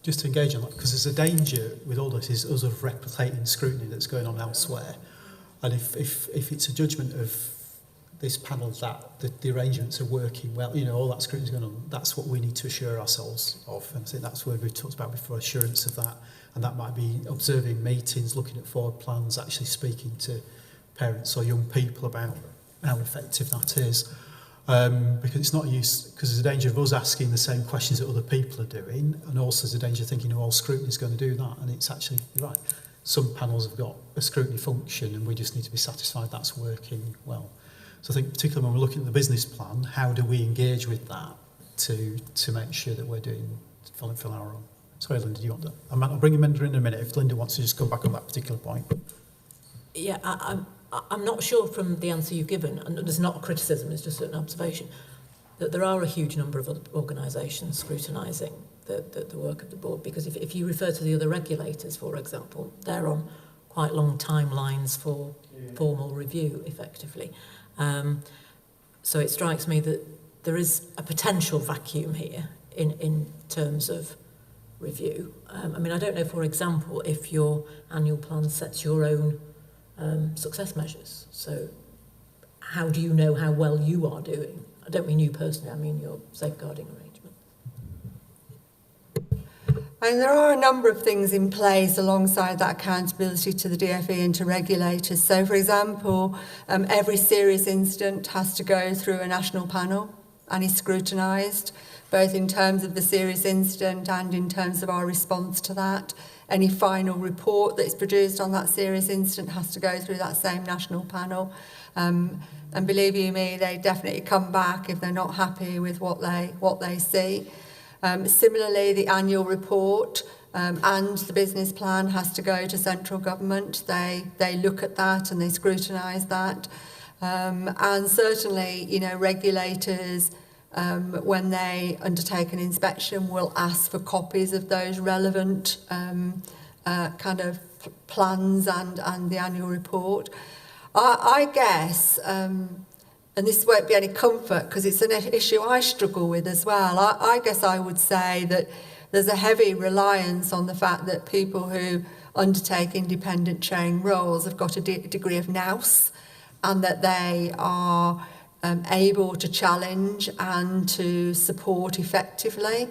Just to engage on that, because there's a danger with all this is us of replicating scrutiny that's going on elsewhere. And if it's a judgment of this panel that the arrangements are working well, you know, all that scrutiny is going on, that's what we need to assure ourselves of. And I think that's where we've talked about before, assurance of that. And that might be observing meetings, looking at forward plans, actually speaking to parents or young people about how effective that is. Because it's not use, because there's a danger of us asking the same questions that other people are doing, and also there's a danger of thinking, oh, all scrutiny is going to do that, and it's actually, you're right, some panels have got a scrutiny function and we just need to be satisfied that's working well. So I think particularly when we're looking at the business plan, how do we engage with that to make sure that we're following our role? Sorry, Linda, do you want to? I'll bring Linda in a minute if Linda wants to just come back on that particular point. Yeah, I'm not sure from the answer you've given, and there's not a criticism, it's just an observation, that there are a huge number of other organisations scrutinising the work of the board, because if you refer to the other regulators, for example, they're on quite long timelines for formal review, effectively. So it strikes me that there is a potential vacuum here in terms of review. I mean, I don't know, for example, if your annual plan sets your own success measures. So how do you know how well you are doing? I don't mean you personally, I mean your safeguarding arrangement. And there are a number of things in place alongside that accountability to the DFE and to regulators. So, for example, every serious incident has to go through a national panel and is scrutinised, both in terms of the serious incident and in terms of our response to that. Any final report that is produced on that serious incident has to go through that same national panel. And believe you me, they definitely come back if they're not happy with what they see. Similarly, the annual report and the business plan has to go to central government. They look at that and they scrutinise that. And certainly, you know, regulators, when they undertake an inspection, will ask for copies of those relevant kind of plans and the annual report. I guess, and this won't be any comfort because it's an issue I struggle with as well, I guess I would say that there's a heavy reliance on the fact that people who undertake independent training roles have got a degree of nous and that they are able to challenge and to support effectively.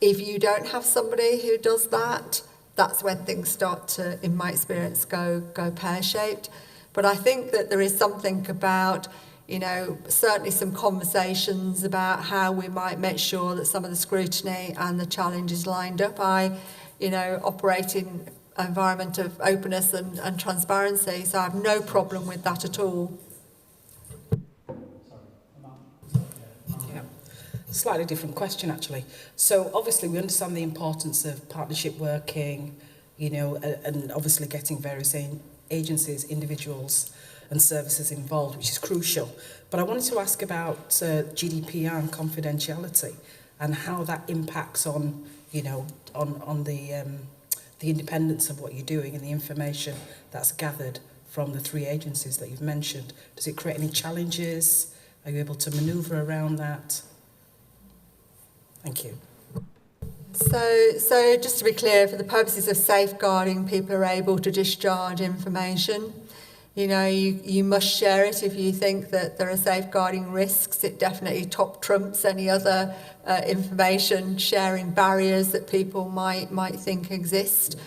If you don't have somebody who does that, that's when things start to, in my experience, go pear-shaped. But I think that there is something about, you know, certainly some conversations about how we might make sure that some of the scrutiny and the challenge is lined up. I, you know, operate in an environment of openness and transparency, so I have no problem with that at all. Yeah. Slightly different question, actually. So obviously we understand the importance of partnership working, you know, and obviously getting various agencies, individuals and services involved, which is crucial. But I wanted to ask about GDPR and confidentiality and how that impacts on, you know, on the independence of what you're doing and the information that's gathered from the 3 agencies that you've mentioned. Does it create any challenges? Are you able to manoeuvre around that? Thank you. So just to be clear, for the purposes of safeguarding, people are able to discharge information. You know, you must share it if you think that there are safeguarding risks. It definitely top trumps any other information sharing barriers that people might think exist.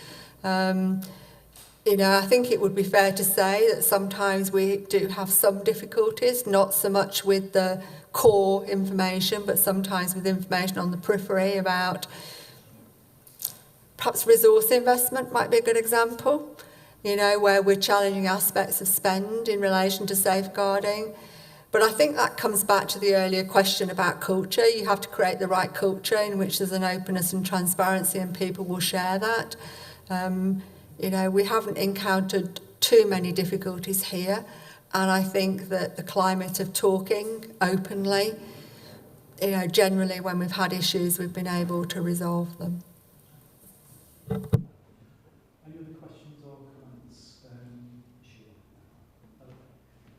You know, I think it would be fair to say that sometimes we do have some difficulties, not so much with the core information, but sometimes with information on the periphery about perhaps resource investment might be a good example. You know, where we're challenging aspects of spend in relation to safeguarding. But I think that comes back to the earlier question about culture. You have to create the right culture in which there's an openness and transparency and people will share that. You know, we haven't encountered too many difficulties here. And I think that the climate of talking openly, you know, generally when we've had issues, we've been able to resolve them.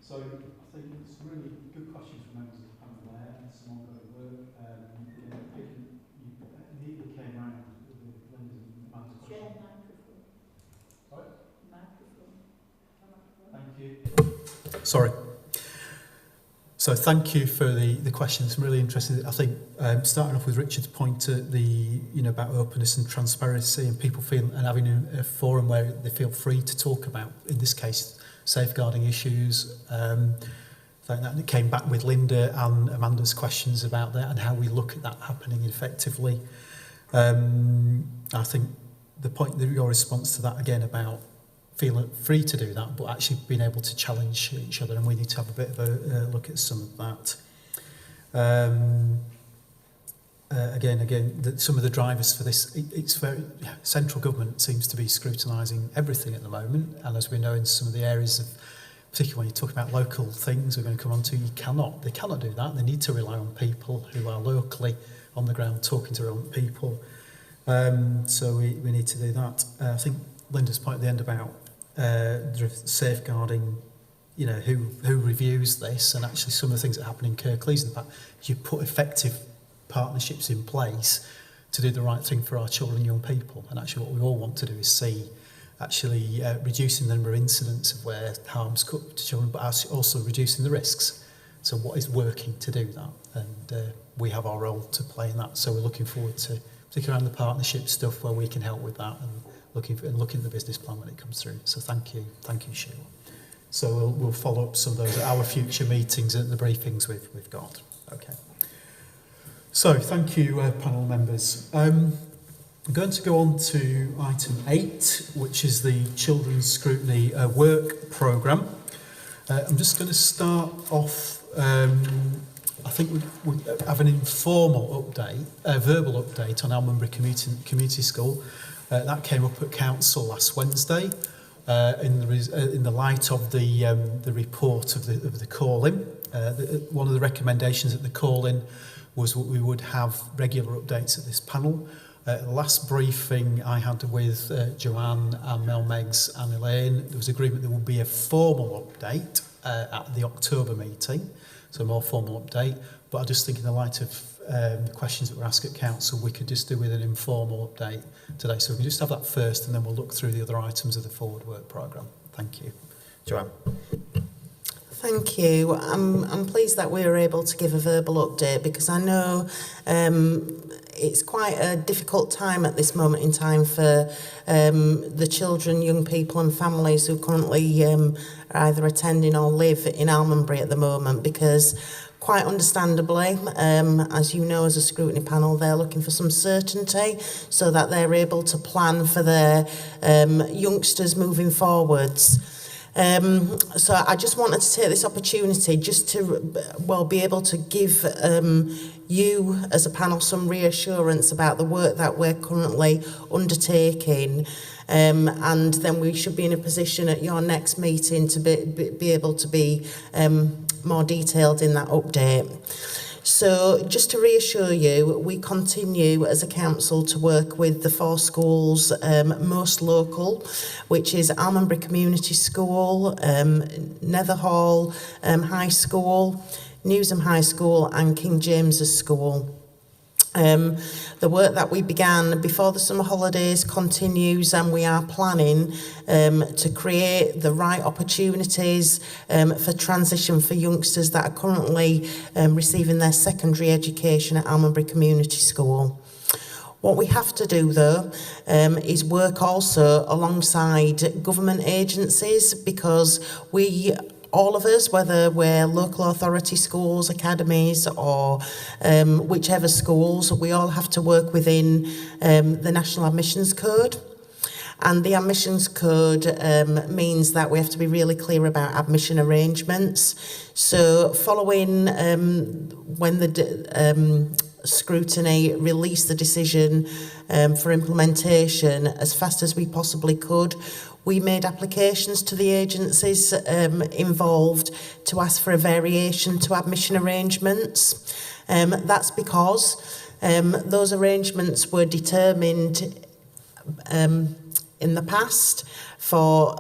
So I think it's really good questions from members of the panel there, and some ongoing work. You immediately came round with Linda's and Amanda's question. Sorry? Thank you. Sorry. So thank you for the questions. I'm really interested. I think starting off with Richard's point at about openness and transparency and people feeling and having a forum where they feel free to talk about, in this case, safeguarding issues. I think that came back with Linda and Amanda's questions about that and how we look at that happening effectively. I think the point that your response to that again about feeling free to do that, but actually being able to challenge each other, and we need to have a bit of a look at some of that. Some of the drivers for this, it's very, central government seems to be scrutinising everything at the moment, and as we know in some of the areas of, particularly when you talk about local things we're going to come on to, they cannot do that. They need to rely on people who are locally on the ground talking to their own people. So we need to do that. I think Linda's point at the end about safeguarding, you know, who reviews this, and actually some of the things that happen in Kirklees, in fact, you put effective partnerships in place to do the right thing for our children and young people. And actually what we all want to do is see actually reducing the number of incidents of where harm's cut to children, but also reducing the risks. So what is working to do that? And we have our role to play in that. So we're looking forward to, particularly around the partnership stuff, where we can help with that, and looking at the business plan when it comes through. So thank you, Sheila. So we'll follow up some of those at our future meetings and the briefings we've got. Okay. So thank you, panel members. I'm going to go on to item 8, which is the Children's Scrutiny work programme. I'm just going to start off. I think we have an informal update, a verbal update on Almonbury Community School. That came up at council last Wednesday in the light of the report of the call-in. One of the recommendations at the call-in was that we would have regular updates at this panel. The last briefing I had with Joanne and Mel Meggs and Elaine, there was agreement there would be a formal update at the October meeting, so a more formal update. But I just think in the light of the questions that were asked at council, we could just do with an informal update today. So we can just have that first, and then we'll look through the other items of the forward work programme. Thank you. Joanne. Thank you. I'm pleased that we were able to give a verbal update because I know it's quite a difficult time at this moment in time for the children, young people and families who currently are either attending or live in Almondbury at the moment, because quite understandably, as you know, as a scrutiny panel, they're looking for some certainty so that they're able to plan for their youngsters moving forwards. So I just wanted to take this opportunity just to, be able to give you as a panel some reassurance about the work that we're currently undertaking. And then we should be in a position at your next meeting to be able to be more detailed in that update. So just to reassure you, we continue as a council to work with the 4 schools most local, which is Almondbury Community School, Netherhall High School, Newsham High School and King James's School. The work that we began before the summer holidays continues, and we are planning to create the right opportunities for transition for youngsters that are currently receiving their secondary education at Almondbury Community School. What we have to do, though, is work also alongside government agencies, because all of us, whether we're local authority schools, academies or whichever schools, we all have to work within the National Admissions Code. And the Admissions Code means that we have to be really clear about admission arrangements. So following when the Scrutiny released the decision for implementation as fast as we possibly could, we made applications to the agencies involved to ask for a variation to admission arrangements. That's because those arrangements were determined in the past for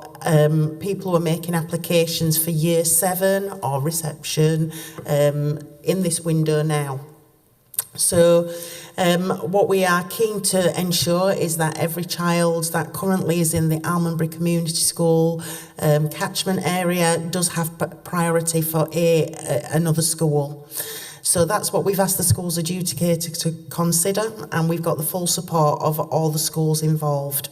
people who are making applications for year 7 or reception in this window now. So what we are keen to ensure is that every child that currently is in the Almondbury Community School catchment area does have priority for another school. So that's what we've asked the schools adjudicator to consider, and we've got the full support of all the schools involved.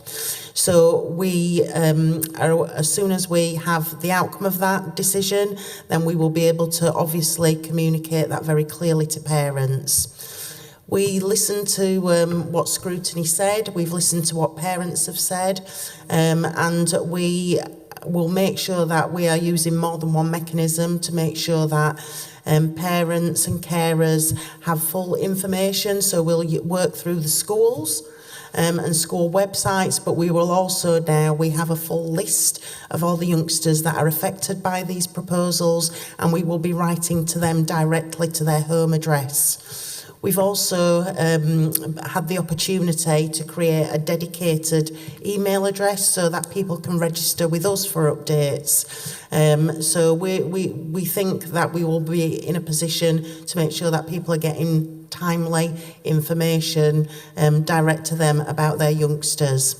So we as soon as we have the outcome of that decision, then we will be able to obviously communicate that very clearly to parents. We listened to what Scrutiny said, we've listened to what parents have said, and we will make sure that we are using more than one mechanism to make sure that parents and carers have full information. So we'll work through the schools and school websites, but we will also now, we have a full list of all the youngsters that are affected by these proposals, and we will be writing to them directly to their home address. We've also had the opportunity to create a dedicated email address so that people can register with us for updates. So we think that we will be in a position to make sure that people are getting timely information direct to them about their youngsters.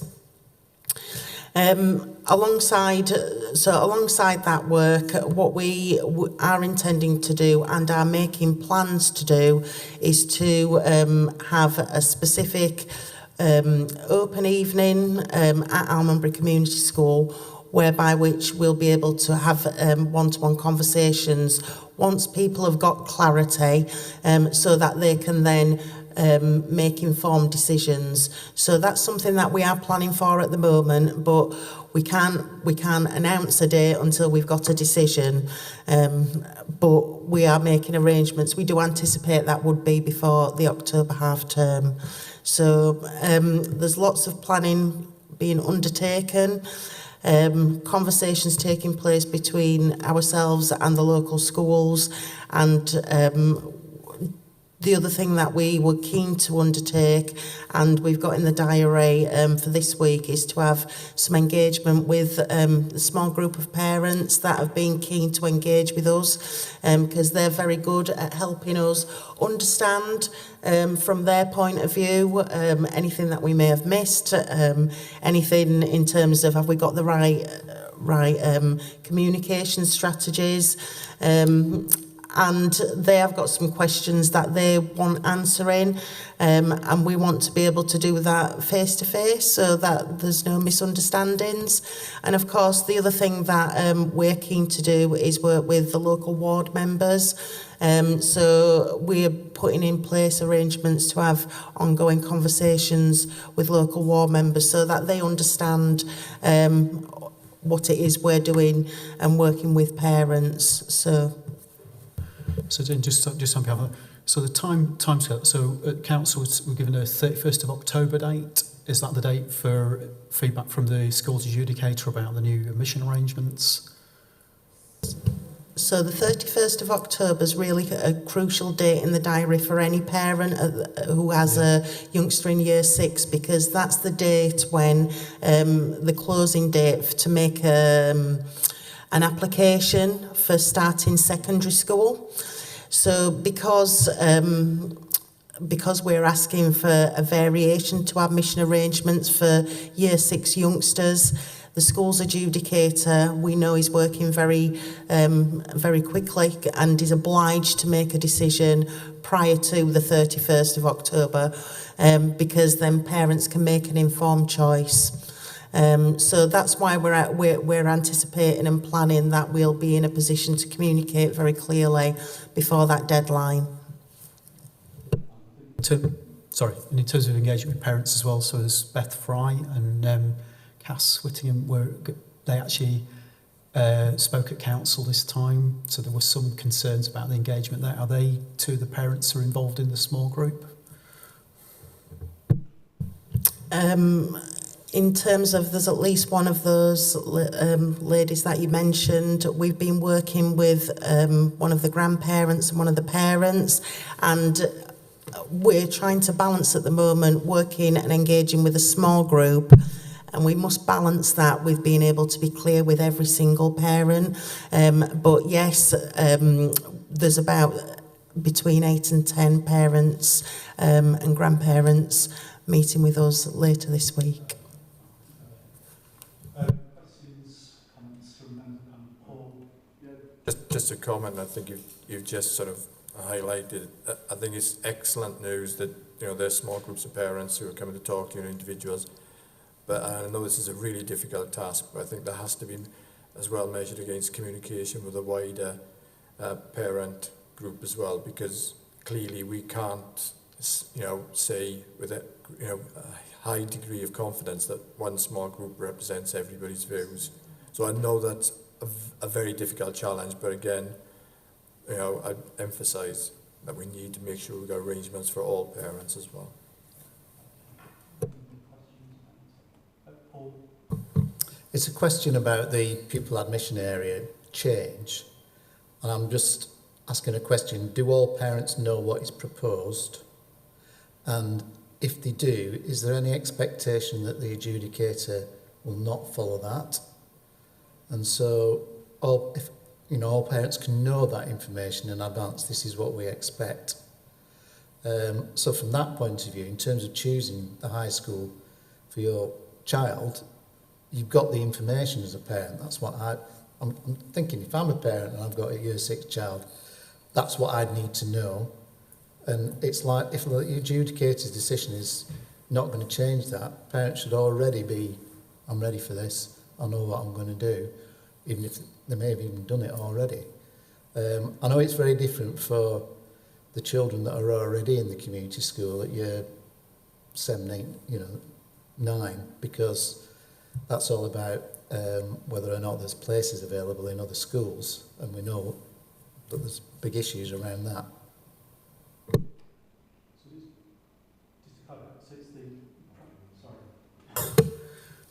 Alongside that work, what we are intending to do and are making plans to do is to have a specific open evening at Almondbury Community School, whereby which we'll be able to have one-to-one conversations once people have got clarity, so that they can then make informed decisions. So that's something that we are planning for at the moment, but we can't announce a date until we've got a decision. But we are making arrangements. We do anticipate that would be before the October half term. So there's lots of planning being undertaken. Conversations taking place between ourselves and the local schools, and the other thing that we were keen to undertake, and we've got in the diary for this week, is to have some engagement with a small group of parents that have been keen to engage with us, because they're very good at helping us understand from their point of view anything that we may have missed, anything in terms of have we got the right communication strategies. And they have got some questions that they want answering, and we want to be able to do that face to face so that there's no misunderstandings. And of course, the other thing that we're keen to do is work with the local ward members. So we're putting in place arrangements to have ongoing conversations with local ward members so that they understand what it is we're doing and working with parents. So then just on behalf of, so the timescale, so at council we're given a 31st of October date. Is that the date for feedback from the schools adjudicator about the new admission arrangements? So the 31st of October is really a crucial date in the diary for any parent who has a youngster in year 6, because that's the date when the closing date to make an application for starting secondary school. So because we're asking for a variation to admission arrangements for year 6 youngsters, the school's adjudicator, we know, is working very quickly and is obliged to make a decision prior to the 31st of October, because then parents can make an informed choice. So that's why we're anticipating and planning that we'll be in a position to communicate very clearly before that deadline. In terms of engagement with parents as well, so there's Beth Fry and Cass Whittingham, they actually spoke at council this time, so there were some concerns about the engagement there. Are they two of the parents who are involved in the small group? In terms of, there's at least one of those ladies that you mentioned. We've been working with one of the grandparents and one of the parents, and we're trying to balance at the moment working and engaging with a small group, and we must balance that with being able to be clear with every single parent. But yes, there's about between 8 and 10 parents and grandparents meeting with us later this week. Just a comment. I think you've just sort of highlighted. I think it's excellent news that there's small groups of parents who are coming to talk to individuals. But I know this is a really difficult task. But I think that has to be as well measured against communication with a wider parent group as well, because clearly we can't say with a high degree of confidence that one small group represents everybody's views. So I know that's a very difficult challenge, but again, I emphasise that we need to make sure we've got arrangements for all parents as well. It's a question about the pupil admission area change, and I'm just asking a question. Do all parents know what is proposed? And if they do, is there any expectation that the adjudicator will not follow that? And so all parents can know that information in advance. This is what we expect. So from that point of view, in terms of choosing the high school for your child, you've got the information as a parent. That's what I'm thinking. If I'm a parent and I've got a year 6 child, that's what I'd need to know. And it's like, if the adjudicator's decision is not going to change that, parents should already be, I'm ready for this, I know what I'm going to do, even if they may have even done it already. I know it's very different for the children that are already in the community school at year 7, 8, 9, because that's all about whether or not there's places available in other schools, and we know that there's big issues around that.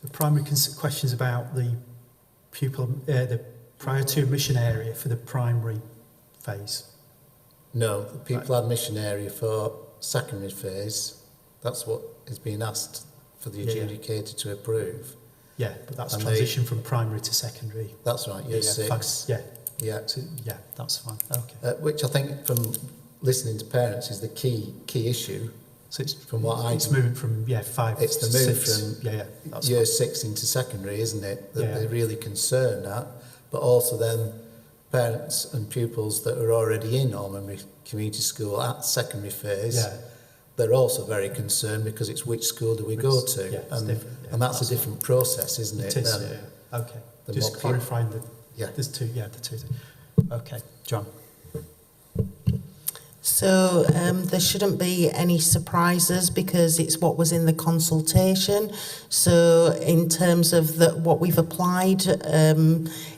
The primary questions about the pupil, the prior to admission area for the primary phase. No, the pupil admission area for secondary phase, that's what is being asked for the adjudicator to approve. Yeah, but that's transition from primary to secondary. That's right, year 6. Yeah, so, that's fine. Okay. Which I think, from listening to parents, is the key issue. So it's From what it's moving from 5. It's the to move 6. from That's year fine. 6 into secondary, isn't it? That Yeah. they're really concerned at, but also then parents and pupils that are already in Ormonbury Community School at secondary phase, Yeah. they're also very concerned because it's which school do we go to, Yeah, it's and different. Yeah, and that's a different process, isn't it? It is. then? Yeah. Okay. than Just what clarifying the Yeah. there's two. Yeah, the two. Okay, John. So there shouldn't be any surprises because it's what was in the consultation. So in terms of what we've applied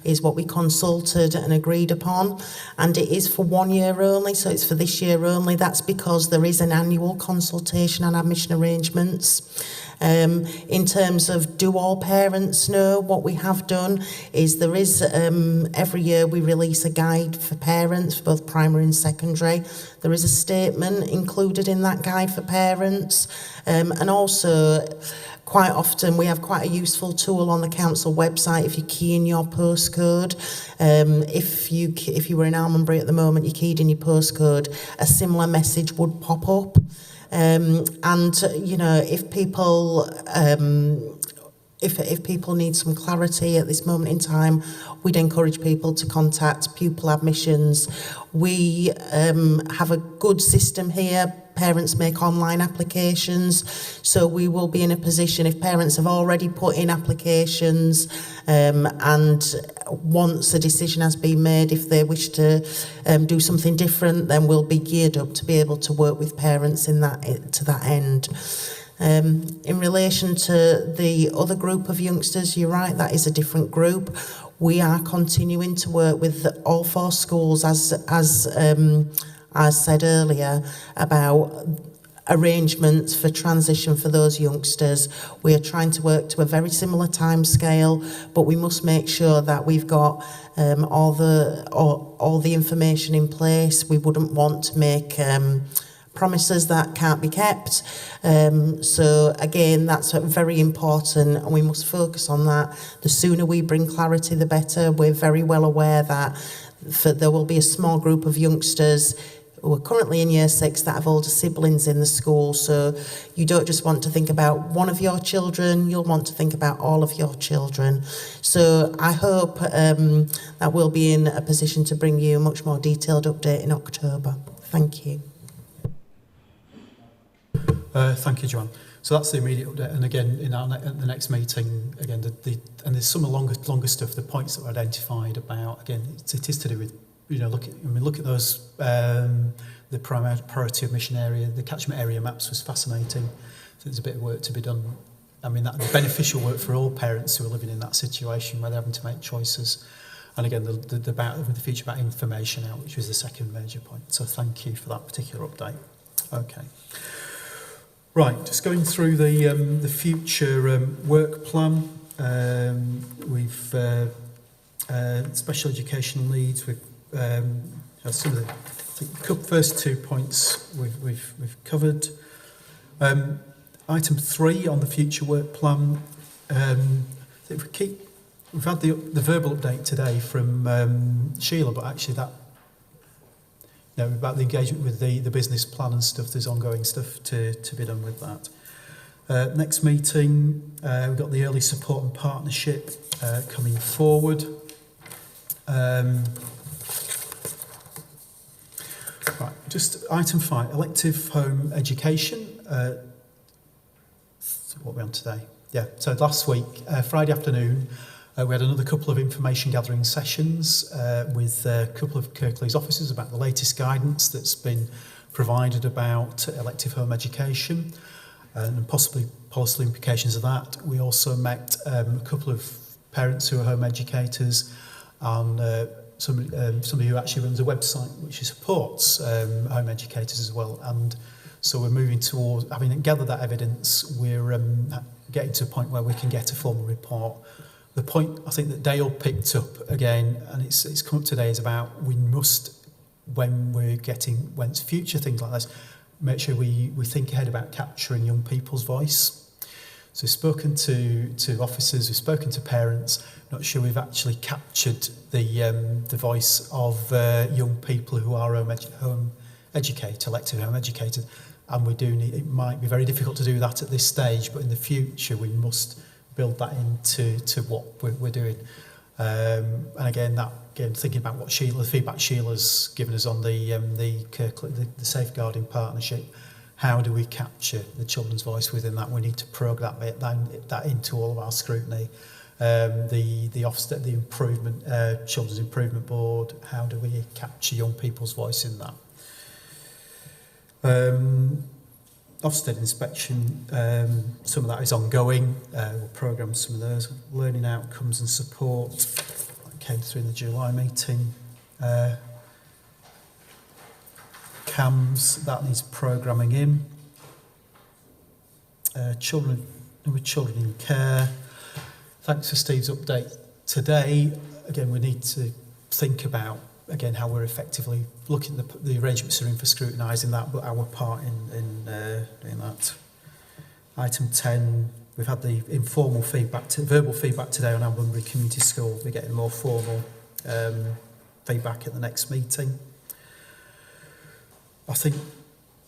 is what we consulted and agreed upon, and it is for 1 year only, so it's for this year only. That's because there is an annual consultation and admission arrangements. In terms of do all parents know, what we have done is there is every year we release a guide for parents for both primary and secondary. There is a statement included in that guide for parents, and also quite often we have quite a useful tool on the council website. If you key in your postcode, if you were in Almonbury at the moment, you keyed in your postcode, a similar message would pop up. And you know, if people if people need some clarity at this moment in time, we'd encourage people to contact pupil admissions. We have a good system here. Parents make online applications, so we will be in a position, if parents have already put in applications and once a decision has been made, if they wish to do something different, then we'll be geared up to be able to work with parents to that end. In relation to the other group of youngsters, you're right, that is a different group. We are continuing to work with all 4 schools, as said earlier, about arrangements for transition for those youngsters. We are trying to work to a very similar timescale, but we must make sure that we've got all the information in place. We wouldn't want to make promises that can't be kept. So again, that's very important, and we must focus on that. The sooner we bring clarity, the better. We're very well aware that there will be a small group of youngsters who are currently in year 6 that have older siblings in the school. So you don't just want to think about one of your children, you'll want to think about all of your children. So I hope that we'll be in a position to bring you a much more detailed update in October. Thank you. Thank you, John. So that's the immediate update. And again, at the next meeting, again, and there's some longer stuff. The points that were identified about, again, it is to do with, you know, look at those. The priority admission area, the catchment area maps was fascinating. So there's a bit of work to be done. I mean, that beneficial work for all parents who are living in that situation where they're having to make choices. And again, the feature about information out, which was the second major point. So thank you for that particular update. Okay. Right, just going through the future work plan. We've special educational needs. We've some of the first 2 points we've covered. Item 3 on the future work plan. We've had the verbal update today from Sheila, but actually that. No, about the engagement with the business plan and stuff. There's ongoing stuff to be done with that. Next meeting, we've got the early support and partnership coming forward. Right, just item 5, elective home education. What are we on today? Yeah, so last week, Friday afternoon, we had another couple of information gathering sessions with a couple of Kirklees officers about the latest guidance that's been provided about elective home education and possibly policy implications of that. We also met a couple of parents who are home educators and somebody who actually runs a website which supports home educators as well. And so we're moving towards, having gathered that evidence, we're getting to a point where we can get a formal report. The point I think that Dale picked up again, and it's come up today, is about we must, when it's future things like this, make sure we think ahead about capturing young people's voice. So we've spoken to officers, we've spoken to parents, not sure we've actually captured the voice of young people who are elective home educated, and we do need, it might be very difficult to do that at this stage, but in the future we must build that into what we're doing. And again, thinking about what the feedback Sheila's given us on the safeguarding partnership, how do we capture the children's voice within that? We need to program that into all of our scrutiny. The Ofsted, the improvement, Children's Improvement Board, how do we capture young people's voice in that? Ofsted inspection, some of that is ongoing. We'll programme some of those. Learning outcomes and support, that came through in the July meeting. CAMS, that needs programming in. Children in care. Thanks for Steve's update today. Again, we need to think about, again, how we're effectively looking at the arrangements are in for scrutinising that, but our part in doing that. Item 10, we've had the informal feedback, verbal feedback today on Albury Community School. We're getting more formal feedback at the next meeting. I think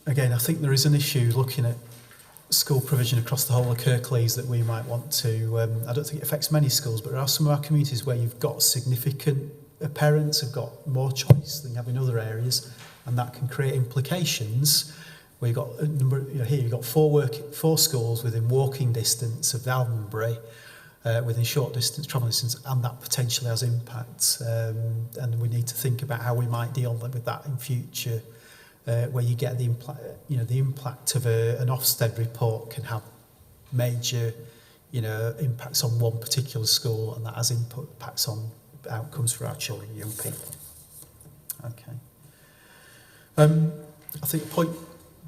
there is an issue looking at school provision across the whole of Kirklees that we might want to, I don't think it affects many schools, but there are some of our communities where you've got significant parents have got more choice than you have in other areas, and that can create implications where you've got a number, here you've got four schools within walking distance of Albury, within short distance, travel distance, and that potentially has impacts, and we need to think about how we might deal with that in future. Where you get the impact of an Ofsted report can have major, impacts on one particular school, and that has impacts on outcomes for our children and young people. Okay. I think the point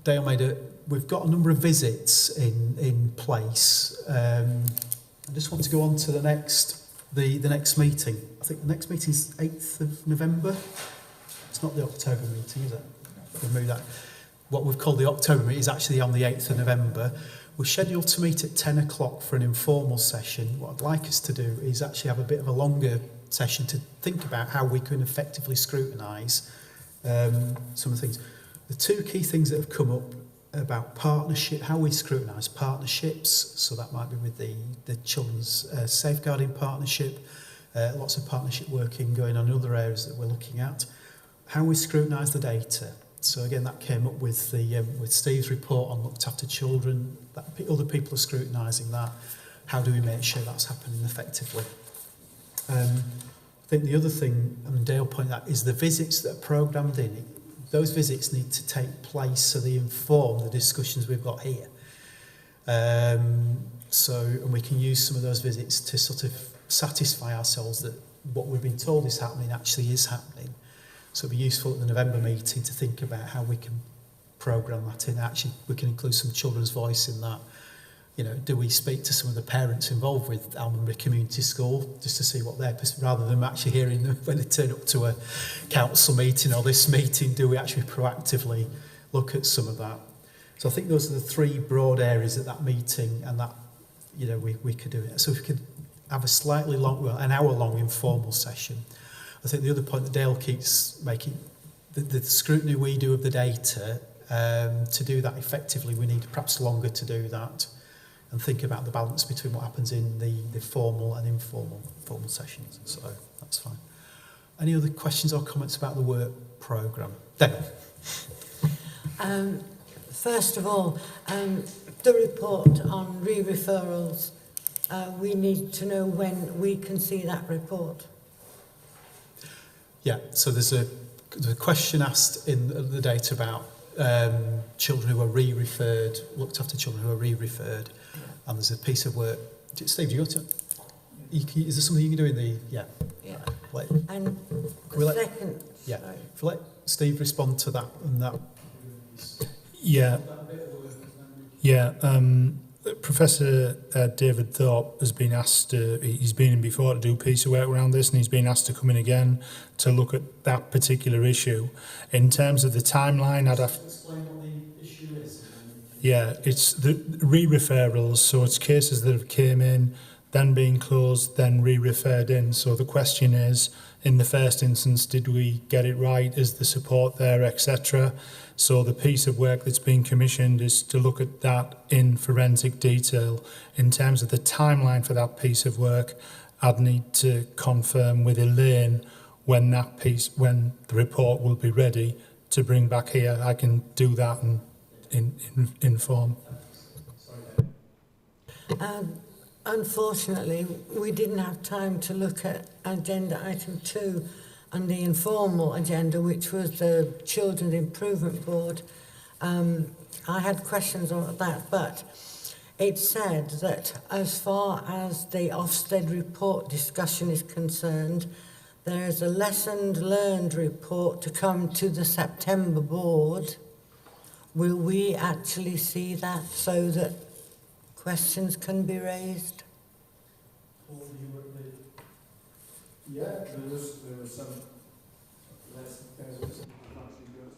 Dale made, we've got a number of visits in place. I just want to go on to the next meeting. I think the next meeting is 8th of November. It's not the October meeting, is it? We'll move that. What we've called the October meeting is actually on the 8th of November. We're scheduled to meet at 10 o'clock for an informal session. What I'd like us to do is actually have a bit of a longer session to think about how we can effectively scrutinise some of the things. The two key things that have come up about partnership, how we scrutinise partnerships, so that might be with the Children's Safeguarding Partnership, lots of partnership working going on in other areas that we're looking at. How we scrutinise the data. So again, that came up with Steve's report on looked after children. That other people are scrutinising that. How do we make sure that's happening effectively? I think the other thing, and Dale pointed out, is the visits that are programmed in. Those visits need to take place so they inform the discussions we've got here. And we can use some of those visits to sort of satisfy ourselves that what we've been told is happening actually is happening. So it'll be useful at the November meeting to think about how we can programme that in. Actually, we can include some children's voice in that. Do we speak to some of the parents involved with Albury Community School just to see what their perspective, rather than actually hearing them when they turn up to a council meeting or this meeting, do we actually proactively look at some of that? So I think those are the three broad areas at that meeting, and that, we could do it. So if we could have a slightly long, an hour-long informal session. I think the other point that Dale keeps making, the scrutiny we do of the data, to do that effectively, we need perhaps longer to do that, and think about the balance between what happens in the formal and informal sessions. So that's fine. Any other questions or comments about the work programme? Dale. First of all, the report on re-referrals, we need to know when we can see that report. Yeah, so there's a question asked in the data about children who are re-referred, looked after children who are re-referred, and there's a piece of work. Steve, do you want to? Is there something you can do in the? Yeah. Yeah. And the second. Yeah. If we let Steve respond to that and that. Yeah. Yeah. Professor David Thorpe has been asked, he's been in before to do a piece of work around this, and he's been asked to come in again to look at that particular issue. In terms of the timeline, I'd have to explain what the issue is. Yeah, it's the re-referrals, so it's cases that have came in then being closed, then re-referred in. So the question is, in the first instance, did we get it right? Is the support there, etc.? So the piece of work that's been commissioned is to look at that in forensic detail. In terms of the timeline for that piece of work, I'd need to confirm with Elaine when the report will be ready to bring back here. I can do that and inform. Unfortunately, we didn't have time to look at agenda item 2 and the informal agenda, which was the Children's Improvement Board. I had questions on that, but it said that as far as the Ofsted report discussion is concerned, there is a lessons learned report to come to the September board. Will we actually see that so that questions can be raised? Yeah, there was some less things that actually goes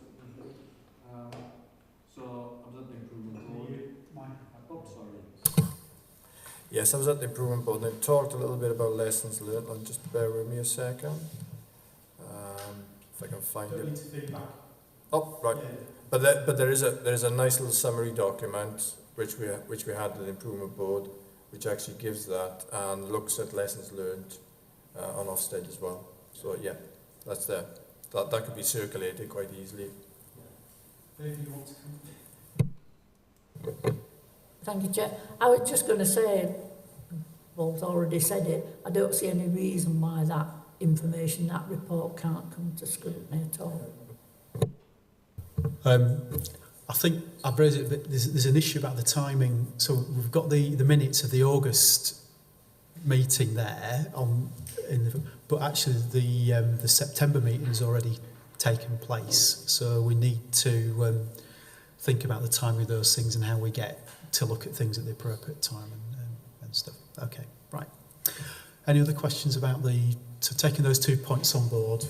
so I was at the improvement board. Oh, sorry. Yes, I was at the improvement board and they talked a little bit about lessons learned. I'll just bear with me a second. If I can find it. Oh, right. But there is a nice little summary document which we had at the improvement board, which actually gives that and looks at lessons learned on Ofsted as well. So yeah, that's there. That could be circulated quite easily. Thank you, Chair. I was just going to say, Paul's already said it, I don't see any reason why that information, that report can't come to scrutiny at all. I think I've raised it, but there's an issue about the timing. So we've got the minutes of the August meeting there but actually the September meeting has already taken place. So we need to think about the timing of those things and how we get to look at things at the appropriate time and stuff. Okay, right. Any other questions about taking those 2 points on board?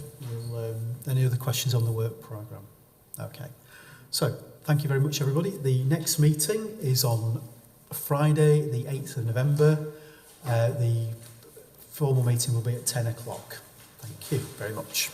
Any other questions on the work programme? Okay. So, thank you very much, everybody. The next meeting is on Friday, the 8th of November. The formal meeting will be at 10 o'clock. Thank you very much.